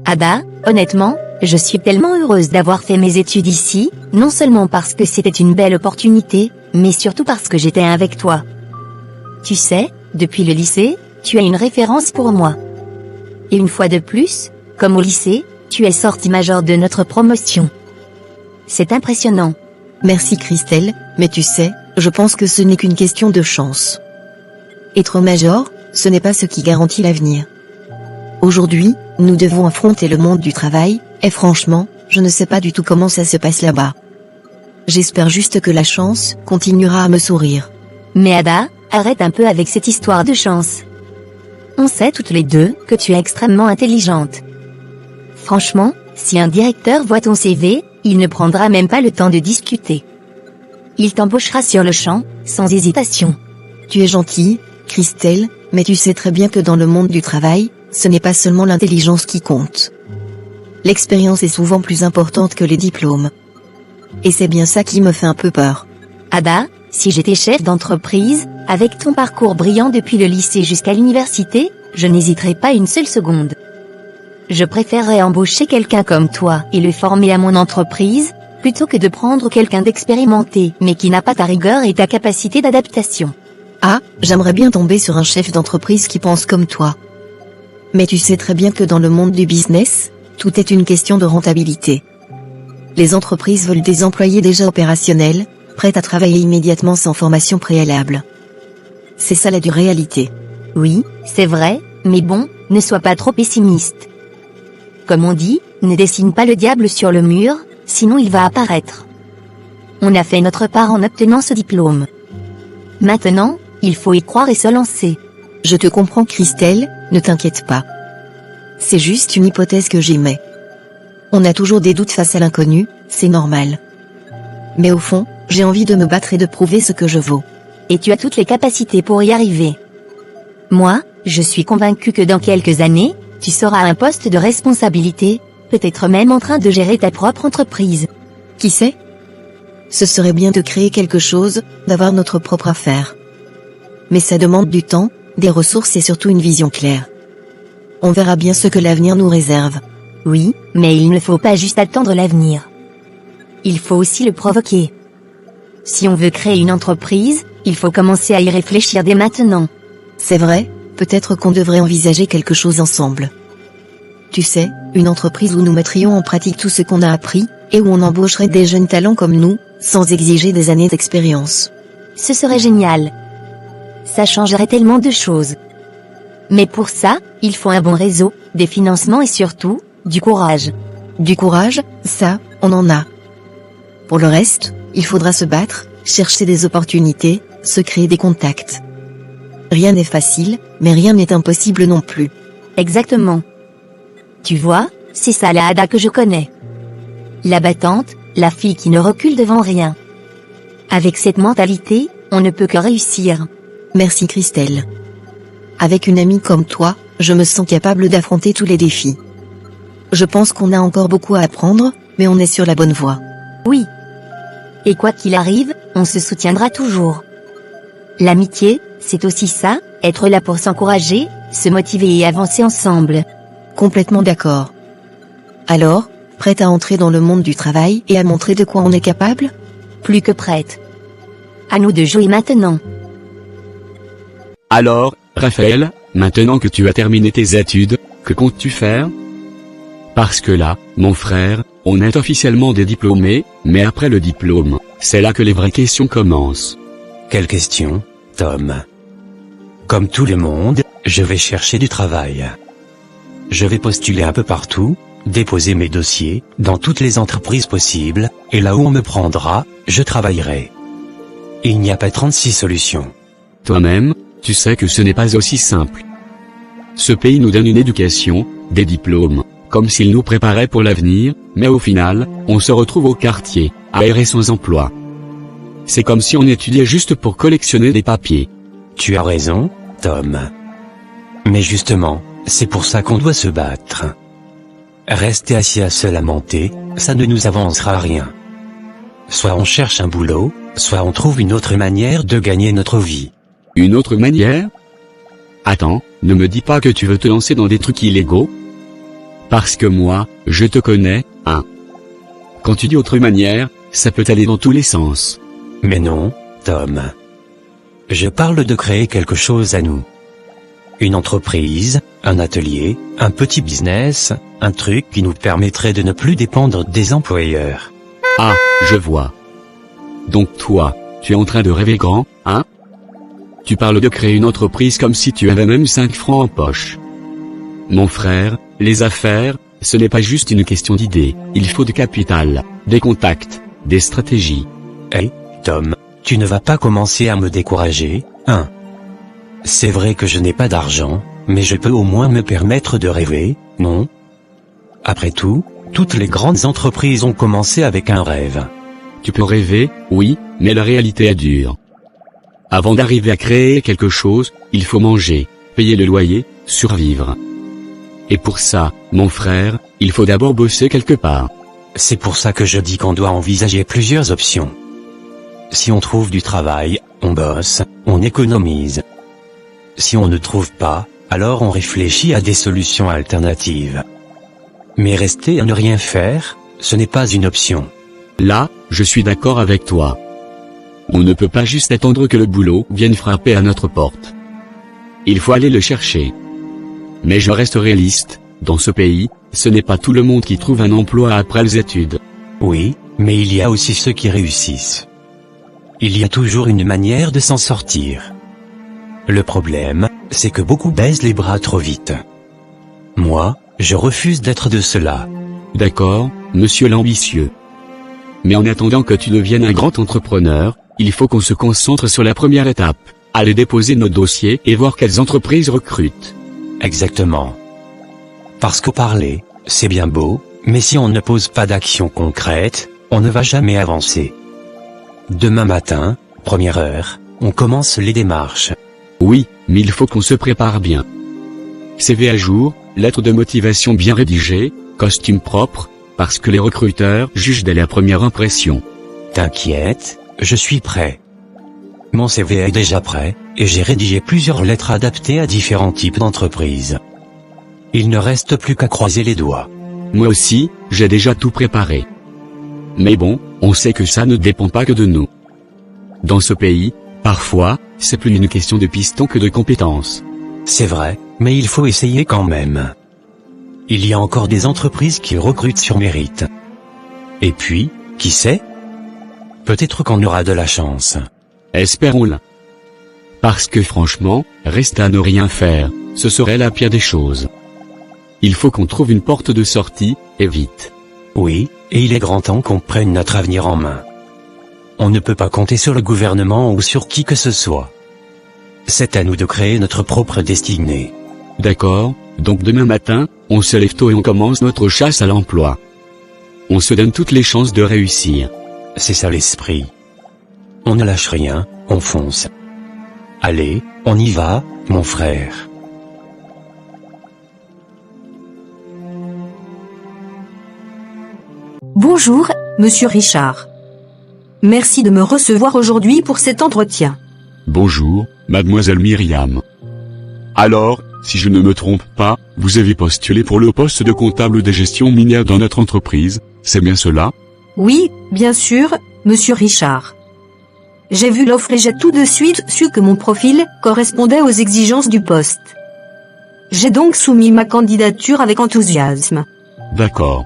Ada, honnêtement, je suis tellement heureuse d'avoir fait mes études ici, non seulement parce que c'était une belle opportunité, mais surtout parce que j'étais avec toi. Tu sais, Depuis le lycée, tu es une référence pour moi. Et une fois de plus, comme au lycée, tu es sortie major de notre promotion. C'est impressionnant. Merci Christelle, mais tu sais, je pense que ce n'est qu'une question de chance. Être major, ce n'est pas ce qui garantit l'avenir. Aujourd'hui, nous devons affronter le monde du travail, et franchement, je ne sais pas du tout comment ça se passe là-bas. J'espère juste que la chance continuera à me sourire. Mais Ada, arrête un peu avec cette histoire de chance. On sait toutes les deux que tu es extrêmement intelligente. Franchement, si un directeur voit ton CV, il ne prendra même pas le temps de discuter. Il t'embauchera sur le champ, sans hésitation. Tu es gentille, Christelle, mais tu sais très bien que dans le monde du travail, ce n'est pas seulement l'intelligence qui compte. L'expérience est souvent plus importante que les diplômes. Et c'est bien ça qui me fait un peu peur. Ada, si j'étais chef d'entreprise, avec ton parcours brillant depuis le lycée jusqu'à l'université, je n'hésiterais pas une seule seconde. Je préférerais embaucher quelqu'un comme toi et le former à mon entreprise, plutôt que de prendre quelqu'un d'expérimenté mais qui n'a pas ta rigueur et ta capacité d'adaptation. Ah, j'aimerais bien tomber sur un chef d'entreprise qui pense comme toi. Mais tu sais très bien que dans le monde du business, tout est une question de rentabilité. Les entreprises veulent des employés déjà opérationnels, prêts à travailler immédiatement sans formation préalable. C'est ça la dure réalité. Oui, c'est vrai, mais bon, ne sois pas trop pessimiste. Comme on dit, ne dessine pas le diable sur le mur, sinon il va apparaître. On a fait notre part en obtenant ce diplôme. Maintenant, il faut y croire et se lancer. Je te comprends Christelle, ne t'inquiète pas. C'est juste une hypothèse que j'émets. On a toujours des doutes face à l'inconnu, c'est normal. Mais au fond, j'ai envie de me battre et de prouver ce que je vaux. Et tu as toutes les capacités pour y arriver. Moi, je suis convaincue que dans quelques années, tu seras à un poste de responsabilité, peut-être même en train de gérer ta propre entreprise. Qui sait? Ce serait bien de créer quelque chose, d'avoir notre propre affaire. Mais ça demande du temps, des ressources et surtout une vision claire. On verra bien ce que l'avenir nous réserve. Oui, mais il ne faut pas juste attendre l'avenir. Il faut aussi le provoquer. Si on veut créer une entreprise, il faut commencer à y réfléchir dès maintenant. C'est vrai, peut-être qu'on devrait envisager quelque chose ensemble. Tu sais, une entreprise où nous mettrions en pratique tout ce qu'on a appris, et où on embaucherait des jeunes talents comme nous, sans exiger des années d'expérience. Ce serait génial. Ça changerait tellement de choses. Mais pour ça, il faut un bon réseau, des financements et surtout, du courage. Du courage, ça, on en a. Pour le reste, il faudra se battre, chercher des opportunités, se créer des contacts. Rien n'est facile, mais rien n'est impossible non plus. Exactement. Tu vois, c'est ça la Ada que je connais. La battante, la fille qui ne recule devant rien. Avec cette mentalité, on ne peut que réussir. Merci Christelle. Avec une amie comme toi, je me sens capable d'affronter tous les défis. Je pense qu'on a encore beaucoup à apprendre, mais on est sur la bonne voie. Oui. Et quoi qu'il arrive, on se soutiendra toujours. L'amitié, c'est aussi ça, être là pour s'encourager, se motiver et avancer ensemble. Complètement d'accord. Alors, prête à entrer dans le monde du travail et à montrer de quoi on est capable? Plus que prête. À nous de jouer maintenant. Alors, Raphaël, maintenant que tu as terminé tes études, que comptes-tu faire? Parce que là, mon frère, on est officiellement des diplômés, mais après le diplôme, c'est là que les vraies questions commencent. Quelle question, Tom? Comme tout le monde, je vais chercher du travail. Je vais postuler un peu partout, déposer mes dossiers, dans toutes les entreprises possibles, et là où on me prendra, je travaillerai. Il n'y a pas 36 solutions. Toi-même, tu sais que ce n'est pas aussi simple. Ce pays nous donne une éducation, des diplômes, comme s'il nous préparait pour l'avenir, mais au final, on se retrouve au quartier, à errer sans emploi. C'est comme si on étudiait juste pour collectionner des papiers. Tu as raison, Tom. Mais justement, c'est pour ça qu'on doit se battre. Rester assis à se lamenter, ça ne nous avancera à rien. Soit on cherche un boulot, soit on trouve une autre manière de gagner notre vie. Une autre manière? Attends, ne me dis pas que tu veux te lancer dans des trucs illégaux? Parce que moi, je te connais, hein. Quand tu dis autre manière, ça peut aller dans tous les sens. Mais non, Tom. Je parle de créer quelque chose à nous. Une entreprise, un atelier, un petit business, un truc qui nous permettrait de ne plus dépendre des employeurs. Ah, je vois. Donc toi, tu es en train de rêver grand, hein? Tu parles de créer une entreprise comme si tu avais même 5 francs en poche. Mon frère, les affaires, ce n'est pas juste une question d'idées, il faut du capital, des contacts, des stratégies. Hey, Tom, tu ne vas pas commencer à me décourager, hein? C'est vrai que je n'ai pas d'argent, mais je peux au moins me permettre de rêver, non? Après tout, toutes les grandes entreprises ont commencé avec un rêve. Tu peux rêver, oui, mais la réalité est dure. Avant d'arriver à créer quelque chose, il faut manger, payer le loyer, survivre. Et pour ça, mon frère, il faut d'abord bosser quelque part. C'est pour ça que je dis qu'on doit envisager plusieurs options. Si on trouve du travail, on bosse, on économise. Si on ne trouve pas, alors on réfléchit à des solutions alternatives. Mais rester à ne rien faire, ce n'est pas une option. Là, je suis d'accord avec toi. On ne peut pas juste attendre que le boulot vienne frapper à notre porte. Il faut aller le chercher. Mais je reste réaliste, dans ce pays, ce n'est pas tout le monde qui trouve un emploi après les études. Oui, mais il y a aussi ceux qui réussissent. Il y a toujours une manière de s'en sortir. Le problème, c'est que beaucoup baissent les bras trop vite. Moi, je refuse d'être de cela. D'accord, monsieur l'ambitieux. Mais en attendant que tu deviennes un grand entrepreneur, il faut qu'on se concentre sur la première étape, aller déposer nos dossiers et voir quelles entreprises recrutent. Exactement. Parce que parler, c'est bien beau, mais si on ne pose pas d'action concrète, on ne va jamais avancer. Demain matin, première heure, on commence les démarches. Oui, mais il faut qu'on se prépare bien. CV à jour, lettre de motivation bien rédigée, costume propre, parce que les recruteurs jugent dès la première impression. T'inquiète, je suis prêt. Mon CV est déjà prêt, et j'ai rédigé plusieurs lettres adaptées à différents types d'entreprises. Il ne reste plus qu'à croiser les doigts. Moi aussi, j'ai déjà tout préparé. Mais bon, on sait que ça ne dépend pas que de nous. Dans ce pays, parfois, c'est plus une question de piston que de compétences. C'est vrai, mais il faut essayer quand même. Il y a encore des entreprises qui recrutent sur mérite. Et puis, qui sait? Peut-être qu'on aura de la chance. Espérons-le. Parce que franchement, rester à ne rien faire, ce serait la pire des choses. Il faut qu'on trouve une porte de sortie, et vite. Oui, et il est grand temps qu'on prenne notre avenir en main. On ne peut pas compter sur le gouvernement ou sur qui que ce soit. C'est à nous de créer notre propre destinée. D'accord, donc demain matin, on se lève tôt et on commence notre chasse à l'emploi. On se donne toutes les chances de réussir. C'est ça l'esprit. On ne lâche rien, on fonce. Allez, on y va, mon frère. Bonjour, monsieur Richard. Merci de me recevoir aujourd'hui pour cet entretien. Bonjour, mademoiselle Myriam. Alors, si je ne me trompe pas, vous avez postulé pour le poste de comptable de gestion minière dans notre entreprise, c'est bien cela? Oui, bien sûr, monsieur Richard. J'ai vu l'offre et j'ai tout de suite su que mon profil correspondait aux exigences du poste. J'ai donc soumis ma candidature avec enthousiasme. D'accord.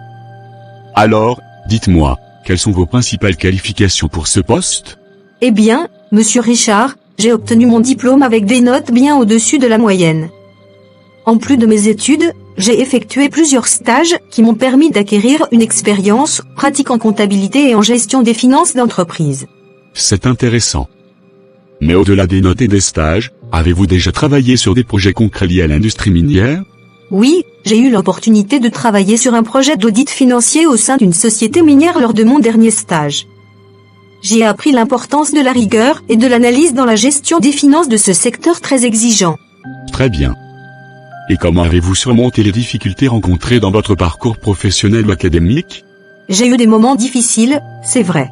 Alors, dites-moi, quelles sont vos principales qualifications pour ce poste? Eh bien, monsieur Richard, j'ai obtenu mon diplôme avec des notes bien au-dessus de la moyenne. En plus de mes études, j'ai effectué plusieurs stages qui m'ont permis d'acquérir une expérience pratique en comptabilité et en gestion des finances d'entreprise. C'est intéressant. Mais au-delà des notes et des stages, avez-vous déjà travaillé sur des projets concrets liés à l'industrie minière? Oui, j'ai eu l'opportunité de travailler sur un projet d'audit financier au sein d'une société minière lors de mon dernier stage. J'y ai appris l'importance de la rigueur et de l'analyse dans la gestion des finances de ce secteur très exigeant. Très bien. Et comment avez-vous surmonté les difficultés rencontrées dans votre parcours professionnel ou académique? J'ai eu des moments difficiles, c'est vrai.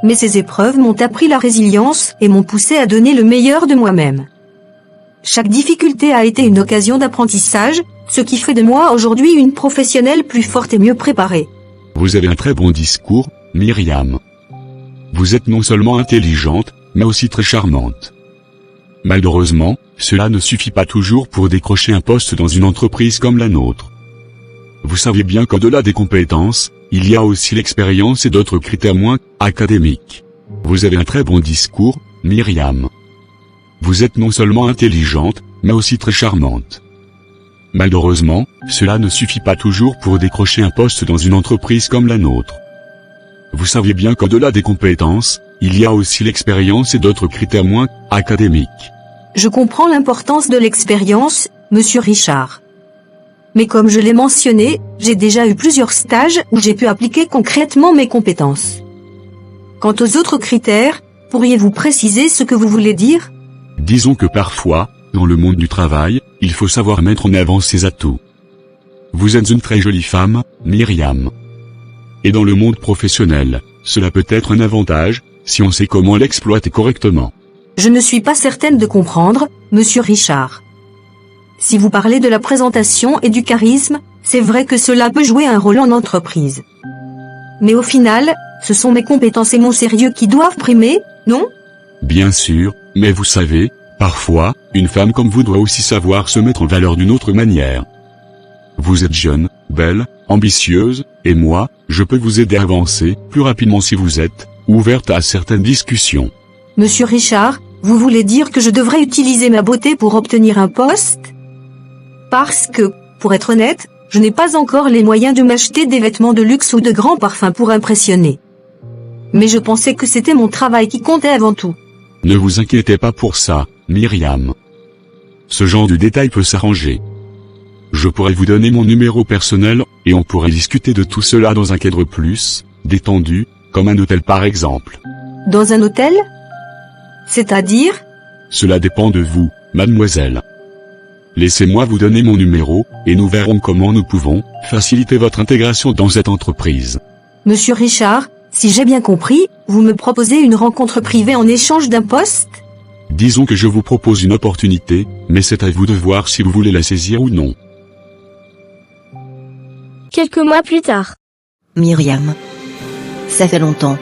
Mais ces épreuves m'ont appris la résilience et m'ont poussé à donner le meilleur de moi-même. Chaque difficulté a été une occasion d'apprentissage, ce qui fait de moi aujourd'hui une professionnelle plus forte et mieux préparée. Vous avez un très bon discours, Myriam. Vous êtes non seulement intelligente, mais aussi très charmante. Malheureusement, cela ne suffit pas toujours pour décrocher un poste dans une entreprise comme la nôtre. Vous savez bien qu'au-delà des compétences, il y a aussi l'expérience et d'autres critères moins académiques. Vous avez un très bon discours, Myriam. Vous êtes non seulement intelligente, mais aussi très charmante. Malheureusement, cela ne suffit pas toujours pour décrocher un poste dans une entreprise comme la nôtre. Vous savez bien qu'au-delà des compétences, il y a aussi l'expérience et d'autres critères moins académiques. Je comprends l'importance de l'expérience, monsieur Richard. Mais comme je l'ai mentionné, j'ai déjà eu plusieurs stages où j'ai pu appliquer concrètement mes compétences. Quant aux autres critères, pourriez-vous préciser ce que vous voulez dire? Disons que parfois, dans le monde du travail, il faut savoir mettre en avant ses atouts. Vous êtes une très jolie femme, Myriam. Et dans le monde professionnel, cela peut être un avantage, si on sait comment l'exploiter correctement. Je ne suis pas certaine de comprendre, monsieur Richard. Si vous parlez de la présentation et du charisme, c'est vrai que cela peut jouer un rôle en entreprise. Mais au final, ce sont mes compétences et mon sérieux qui doivent primer, non? Bien sûr, mais vous savez, parfois, une femme comme vous doit aussi savoir se mettre en valeur d'une autre manière. Vous êtes jeune, belle, ambitieuse, et moi, je peux vous aider à avancer plus rapidement si vous êtes ouverte à certaines discussions. Monsieur Richard, vous voulez dire que je devrais utiliser ma beauté pour obtenir un poste? Parce que, pour être honnête, je n'ai pas encore les moyens de m'acheter des vêtements de luxe ou de grands parfums pour impressionner. Mais je pensais que c'était mon travail qui comptait avant tout. Ne vous inquiétez pas pour ça, Myriam. Ce genre de détail peut s'arranger. Je pourrais vous donner mon numéro personnel, et on pourrait discuter de tout cela dans un cadre plus détendu, comme un hôtel par exemple. Dans un hôtel? C'est-à-dire? Cela dépend de vous, mademoiselle. Laissez-moi vous donner mon numéro, et nous verrons comment nous pouvons faciliter votre intégration dans cette entreprise. Monsieur Richard, si j'ai bien compris, vous me proposez une rencontre privée en échange d'un poste? Disons que je vous propose une opportunité, mais c'est à vous de voir si vous voulez la saisir ou non. Quelques mois plus tard. Myriam. Ça fait longtemps.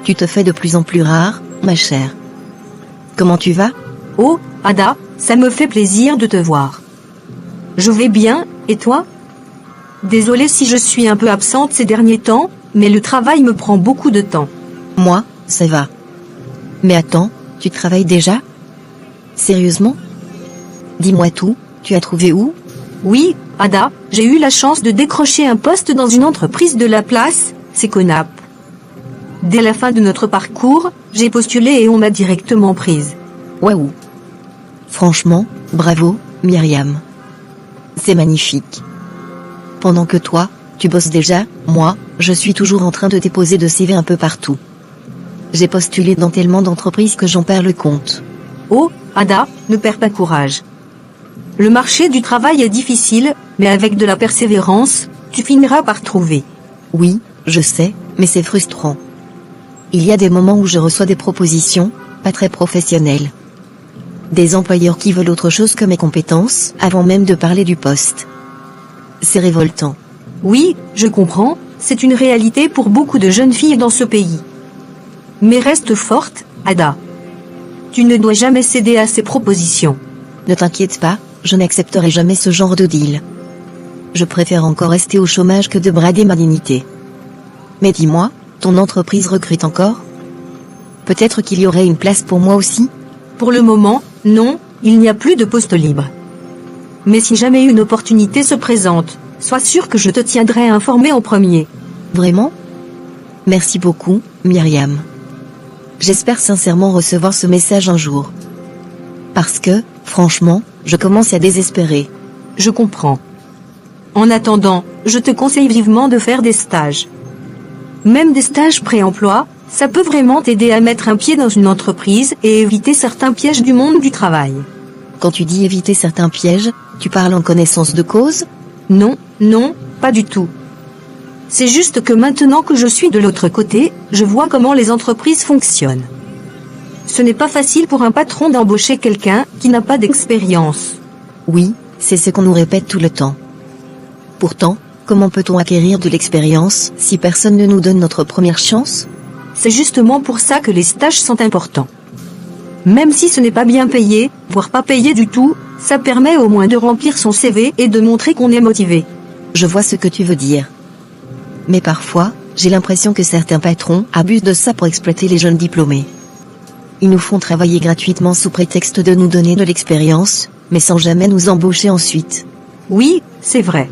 Tu te fais de plus en plus rare, ma chère. Comment tu vas? Oh, Ada, ça me fait plaisir de te voir. Je vais bien, et toi? Désolée si je suis un peu absente ces derniers temps, mais le travail me prend beaucoup de temps. Moi, ça va. Mais attends, tu travailles déjà? Sérieusement? Dis-moi tout, tu as trouvé où? Oui, Ada, j'ai eu la chance de décrocher un poste dans une entreprise de la place, c'est Conap. Dès la fin de notre parcours, j'ai postulé et on m'a directement prise. Waouh! Franchement, bravo, Myriam. C'est magnifique. Pendant que toi, tu bosses déjà, moi, je suis toujours en train de déposer de CV un peu partout. J'ai postulé dans tellement d'entreprises que j'en perds le compte. Oh, Ada, ne perds pas courage. Le marché du travail est difficile, mais avec de la persévérance, tu finiras par trouver. Oui, je sais, mais c'est frustrant. Il y a des moments où je reçois des propositions, pas très professionnelles. Des employeurs qui veulent autre chose que mes compétences, avant même de parler du poste. C'est révoltant. Oui, je comprends, c'est une réalité pour beaucoup de jeunes filles dans ce pays. Mais reste forte, Ada. Tu ne dois jamais céder à ces propositions. Ne t'inquiète pas, je n'accepterai jamais ce genre de deal. Je préfère encore rester au chômage que de brader ma dignité. Mais dis-moi, ton entreprise recrute encore? Peut-être qu'il y aurait une place pour moi aussi? Pour le moment, non, il n'y a plus de poste libre. Mais si jamais une opportunité se présente, sois sûr que je te tiendrai informé en premier. Vraiment? Merci beaucoup, Myriam. J'espère sincèrement recevoir ce message un jour. Parce que, franchement, je commence à désespérer. Je comprends. En attendant, je te conseille vivement de faire des stages. Même des stages pré-emploi, ça peut vraiment t'aider à mettre un pied dans une entreprise et éviter certains pièges du monde du travail. Quand tu dis éviter certains pièges, tu parles en connaissance de cause? Non, pas du tout. C'est juste que maintenant que je suis de l'autre côté, je vois comment les entreprises fonctionnent. Ce n'est pas facile pour un patron d'embaucher quelqu'un qui n'a pas d'expérience. Oui, c'est ce qu'on nous répète tout le temps. Pourtant, comment peut-on acquérir de l'expérience si personne ne nous donne notre première chance? C'est justement pour ça que les stages sont importants. Même si ce n'est pas bien payé, voire pas payé du tout, ça permet au moins de remplir son CV et de montrer qu'on est motivé. Je vois ce que tu veux dire. Mais parfois, j'ai l'impression que certains patrons abusent de ça pour exploiter les jeunes diplômés. Ils nous font travailler gratuitement sous prétexte de nous donner de l'expérience, mais sans jamais nous embaucher ensuite. Oui, c'est vrai.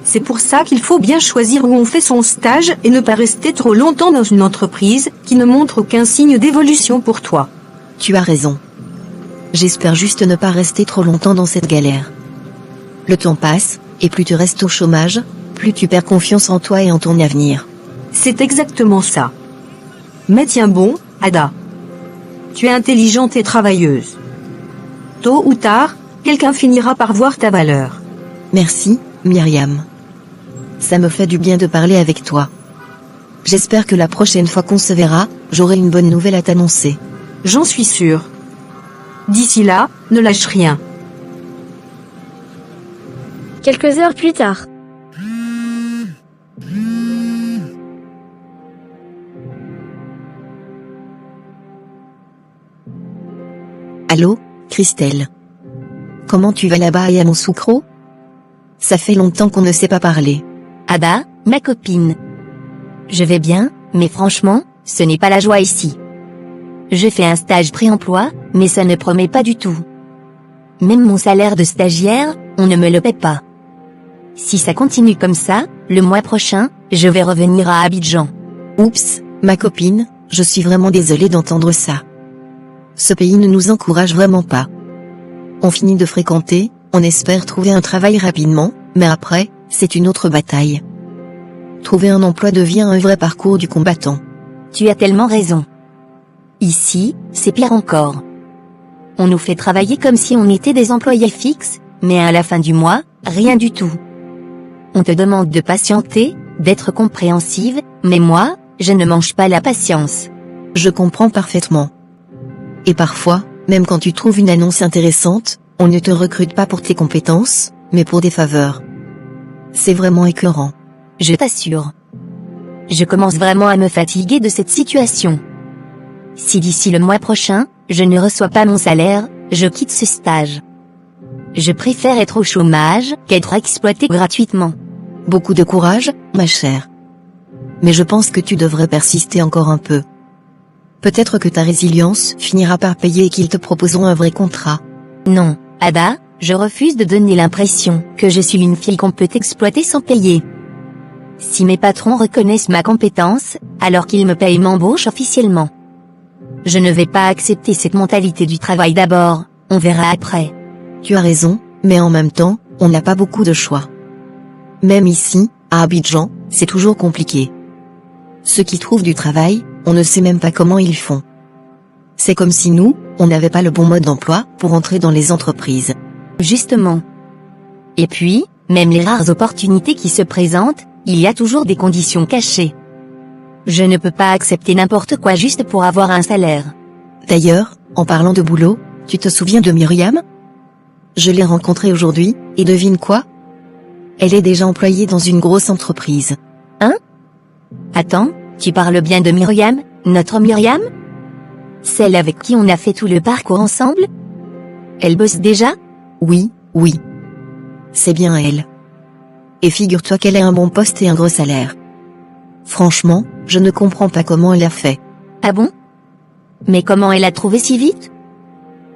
C'est pour ça qu'il faut bien choisir où on fait son stage et ne pas rester trop longtemps dans une entreprise qui ne montre aucun signe d'évolution pour toi. Tu as raison. J'espère juste ne pas rester trop longtemps dans cette galère. Le temps passe, et plus tu restes au chômage, plus tu perds confiance en toi et en ton avenir. C'est exactement ça. Mais tiens bon, Ada. Tu es intelligente et travailleuse. Tôt ou tard, quelqu'un finira par voir ta valeur. Merci, Myriam. Ça me fait du bien de parler avec toi. J'espère que la prochaine fois qu'on se verra, j'aurai une bonne nouvelle à t'annoncer. J'en suis sûre. D'ici là, ne lâche rien. Quelques heures plus tard. Allô, Christelle. Comment tu vas là-bas à Yamoussoukro? Ça fait longtemps qu'on ne s'est pas parlé. Ada, ma copine. Je vais bien, mais franchement, ce n'est pas la joie ici. Je fais un stage pré-emploi, mais ça ne promet pas du tout. Même mon salaire de stagiaire, on ne me le paie pas. Si ça continue comme ça, le mois prochain, je vais revenir à Abidjan. Oups, ma copine, je suis vraiment désolée d'entendre ça. Ce pays ne nous encourage vraiment pas. On finit de fréquenter, on espère trouver un travail rapidement, mais après, c'est une autre bataille. Trouver un emploi devient un vrai parcours du combattant. Tu as tellement raison. Ici, c'est pire encore. On nous fait travailler comme si on était des employés fixes, mais à la fin du mois, rien du tout. On te demande de patienter, d'être compréhensive, mais moi, je ne mange pas la patience. Je comprends parfaitement. Et parfois, même quand tu trouves une annonce intéressante, on ne te recrute pas pour tes compétences, mais pour des faveurs. C'est vraiment écœurant. Je t'assure. Je commence vraiment à me fatiguer de cette situation. Si d'ici le mois prochain, je ne reçois pas mon salaire, je quitte ce stage. Je préfère être au chômage qu'être exploité gratuitement. Beaucoup de courage, ma chère. Mais je pense que tu devrais persister encore un peu. Peut-être que ta résilience finira par payer et qu'ils te proposeront un vrai contrat. Non, Ada, je refuse de donner l'impression que je suis une fille qu'on peut exploiter sans payer. Si mes patrons reconnaissent ma compétence, alors qu'ils me payent m'embauche officiellement. Je ne vais pas accepter cette mentalité du travail d'abord, on verra après. Tu as raison, mais en même temps, on n'a pas beaucoup de choix. Même ici, à Abidjan, c'est toujours compliqué. Ceux qui trouvent du travail, on ne sait même pas comment ils font. C'est comme si nous, on n'avait pas le bon mode d'emploi pour entrer dans les entreprises. Justement. Et puis, même les rares opportunités qui se présentent, il y a toujours des conditions cachées. Je ne peux pas accepter n'importe quoi juste pour avoir un salaire. D'ailleurs, en parlant de boulot, tu te souviens de Myriam? Je l'ai rencontrée aujourd'hui, et devine quoi? Elle est déjà employée dans une grosse entreprise. Hein? Attends, tu parles bien de Myriam, notre Myriam? Celle avec qui on a fait tout le parcours ensemble? Elle bosse déjà? Oui. C'est bien elle. Et figure-toi qu'elle a un bon poste et un gros salaire. Franchement, je ne comprends pas comment elle a fait. Ah bon? Mais comment elle a trouvé si vite?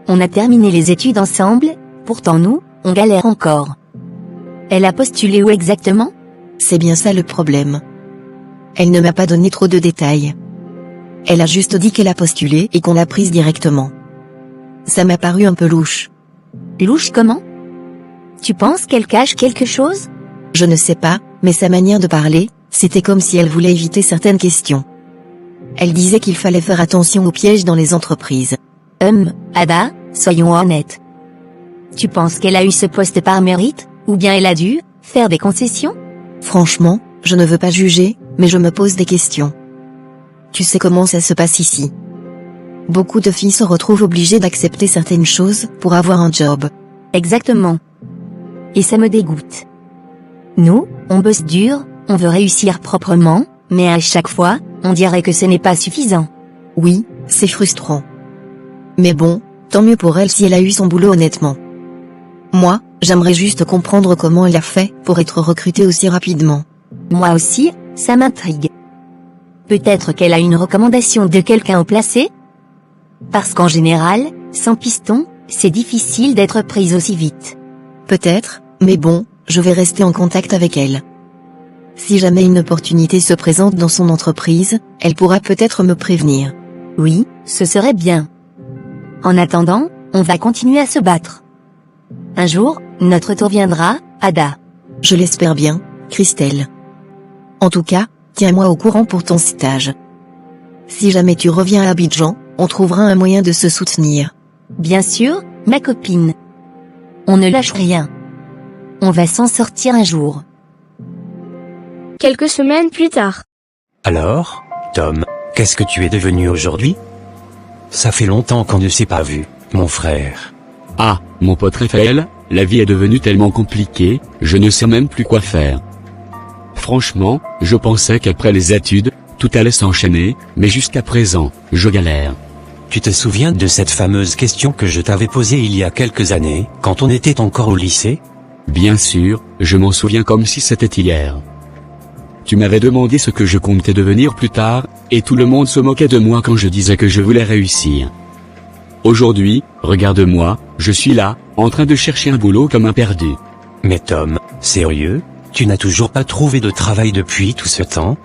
On a terminé les études ensemble, pourtant nous, on galère encore. Elle a postulé où exactement? C'est bien ça le problème. Elle ne m'a pas donné trop de détails. Elle a juste dit qu'elle a postulé et qu'on l'a prise directement. Ça m'a paru un peu louche. Louche comment? Tu penses qu'elle cache quelque chose? Je ne sais pas, mais sa manière de parler, c'était comme si elle voulait éviter certaines questions. Elle disait qu'il fallait faire attention aux pièges dans les entreprises. Ada, soyons honnêtes. Tu penses qu'elle a eu ce poste par mérite, ou bien elle a dû faire des concessions? Franchement, je ne veux pas juger, mais je me pose des questions. Tu sais comment ça se passe ici. Beaucoup de filles se retrouvent obligées d'accepter certaines choses pour avoir un job. Exactement. Et ça me dégoûte. Nous, on bosse dur, on veut réussir proprement, mais à chaque fois, on dirait que ce n'est pas suffisant. Oui, c'est frustrant. Mais bon, tant mieux pour elle si elle a eu son boulot honnêtement. Moi, j'aimerais juste comprendre comment elle a fait pour être recrutée aussi rapidement. Moi aussi, ça m'intrigue. Peut-être qu'elle a une recommandation de quelqu'un au placé? Parce qu'en général, sans piston, c'est difficile d'être prise aussi vite. Peut-être, mais bon, je vais rester en contact avec elle. Si jamais une opportunité se présente dans son entreprise, elle pourra peut-être me prévenir. Oui, ce serait bien. En attendant, on va continuer à se battre. Un jour, notre tour viendra, Ada. Je l'espère bien, Christelle. En tout cas, tiens-moi au courant pour ton stage. Si jamais tu reviens à Abidjan, on trouvera un moyen de se soutenir. Bien sûr, ma copine. On ne lâche rien. On va s'en sortir un jour. Quelques semaines plus tard. Alors, Tom, qu'est-ce que tu es devenu aujourd'hui? Ça fait longtemps qu'on ne s'est pas vu, mon frère. Ah, mon pote Raphaël, la vie est devenue tellement compliquée, je ne sais même plus quoi faire. Franchement, je pensais qu'après les études, tout allait s'enchaîner, mais jusqu'à présent, je galère. Tu te souviens de cette fameuse question que je t'avais posée il y a quelques années, quand on était encore au lycée? Bien sûr, je m'en souviens comme si c'était hier. Tu m'avais demandé ce que je comptais devenir plus tard, et tout le monde se moquait de moi quand je disais que je voulais réussir. Aujourd'hui, regarde-moi, je suis là, en train de chercher un boulot comme un perdu. Mais Tom, sérieux, tu n'as toujours pas trouvé de travail depuis tout ce temps?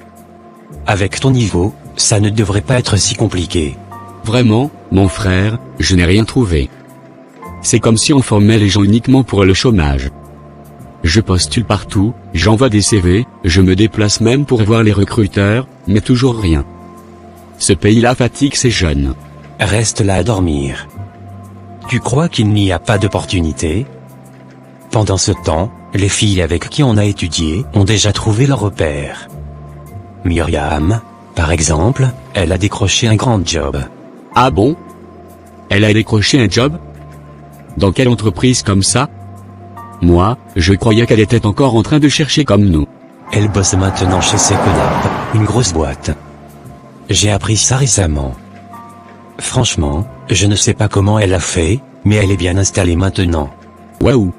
Avec ton niveau, ça ne devrait pas être si compliqué. Vraiment, mon frère, je n'ai rien trouvé. C'est comme si on formait les gens uniquement pour le chômage. Je postule partout, j'envoie des CV, je me déplace même pour voir les recruteurs, mais toujours rien. Ce pays-là fatigue ces jeunes. Reste là à dormir. Tu crois qu'il n'y a pas d'opportunité? Pendant ce temps, les filles avec qui on a étudié ont déjà trouvé leur repère. Myriam, par exemple, elle a décroché un grand job. Ah bon? Elle a décroché un job? Dans quelle entreprise comme ça? Moi, je croyais qu'elle était encore en train de chercher comme nous. Elle bosse maintenant chez Seconab, une grosse boîte. J'ai appris ça récemment. Franchement, je ne sais pas comment elle a fait, mais elle est bien installée maintenant. Waouh!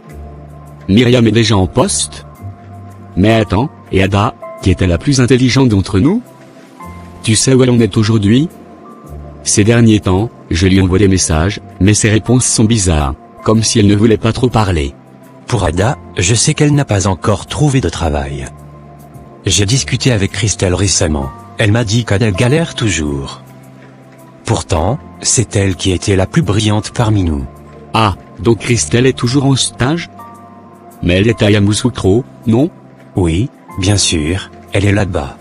Myriam est déjà en poste? Mais attends, et Ada, qui était la plus intelligente d'entre nous? Tu sais où elle en est aujourd'hui? Ces derniers temps, je lui envoie des messages, mais ses réponses sont bizarres, comme si elle ne voulait pas trop parler. Pour Ada, je sais qu'elle n'a pas encore trouvé de travail. J'ai discuté avec Christelle récemment, elle m'a dit qu'Ada galère toujours. Pourtant, c'est elle qui était la plus brillante parmi nous. Ah, donc Christelle est toujours en stage? Mais elle est à Yamoussoukro, non? Oui, bien sûr, elle est là-bas.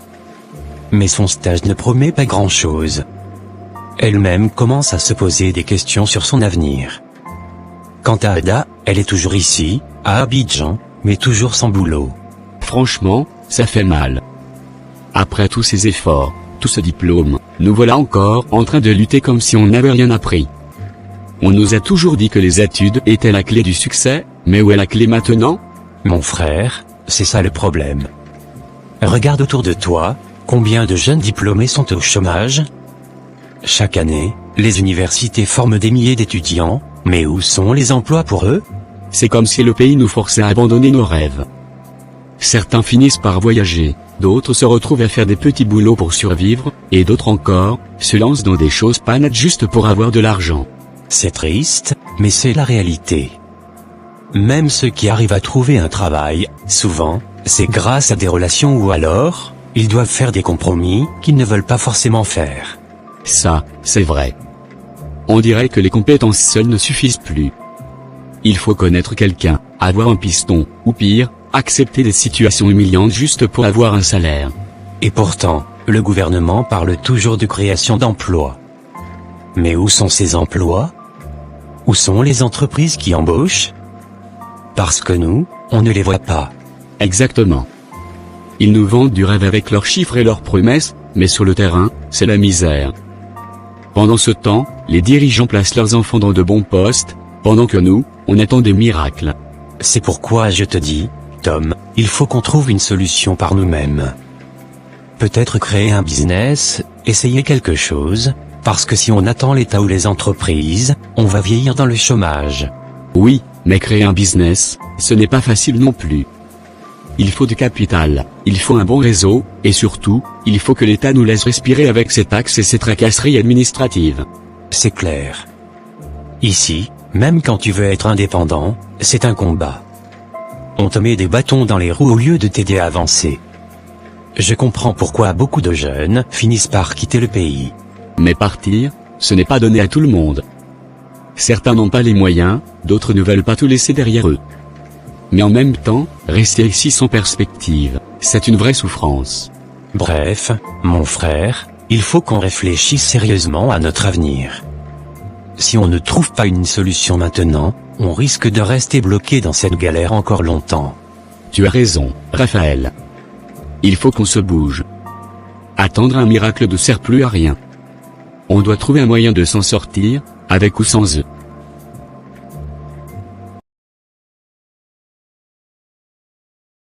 Mais son stage ne promet pas grand-chose. Elle-même commence à se poser des questions sur son avenir. Quant à Ada, elle est toujours ici, à Abidjan, mais toujours sans boulot. Franchement, ça fait mal. Après tous ces efforts, tout ce diplôme, nous voilà encore en train de lutter comme si on n'avait rien appris. On nous a toujours dit que les études étaient la clé du succès, mais où est la clé maintenant? Mon frère, c'est ça le problème. Regarde autour de toi, combien de jeunes diplômés sont au chômage? Chaque année, les universités forment des milliers d'étudiants, mais où sont les emplois pour eux? C'est comme si le pays nous forçait à abandonner nos rêves. Certains finissent par voyager, d'autres se retrouvent à faire des petits boulots pour survivre, et d'autres encore, se lancent dans des choses pas nettes juste pour avoir de l'argent. C'est triste, mais c'est la réalité. Même ceux qui arrivent à trouver un travail, souvent, c'est grâce à des relations ou alors, ils doivent faire des compromis qu'ils ne veulent pas forcément faire. Ça, c'est vrai. On dirait que les compétences seules ne suffisent plus. Il faut connaître quelqu'un, avoir un piston, ou pire, accepter des situations humiliantes juste pour avoir un salaire. Et pourtant, le gouvernement parle toujours de création d'emplois. Mais où sont ces emplois? Où sont les entreprises qui embauchent? Parce que nous, on ne les voit pas. Exactement. Ils nous vendent du rêve avec leurs chiffres et leurs promesses, mais sur le terrain, c'est la misère. Pendant ce temps, les dirigeants placent leurs enfants dans de bons postes, pendant que nous, on attend des miracles. C'est pourquoi je te dis, Tom, il faut qu'on trouve une solution par nous-mêmes. Peut-être créer un business, essayer quelque chose, Parce que si on attend l'État ou les entreprises, on va vieillir dans le chômage. Oui, mais créer un business, ce n'est pas facile non plus. Il faut du capital, il faut un bon réseau, et surtout, il faut que l'État nous laisse respirer avec ses taxes et ses tracasseries administratives. C'est clair. Ici, même quand tu veux être indépendant, c'est un combat. On te met des bâtons dans les roues au lieu de t'aider à avancer. Je comprends pourquoi beaucoup de jeunes finissent par quitter le pays. Mais partir, ce n'est pas donné à tout le monde. Certains n'ont pas les moyens, d'autres ne veulent pas tout laisser derrière eux. Mais en même temps, rester ici sans perspective, c'est une vraie souffrance. Bref, mon frère, il faut qu'on réfléchisse sérieusement à notre avenir. Si on ne trouve pas une solution maintenant, on risque de rester bloqué dans cette galère encore longtemps. Tu as raison, Raphaël. Il faut qu'on se bouge. Attendre un miracle ne sert plus à rien. On doit trouver un moyen de s'en sortir, avec ou sans eux.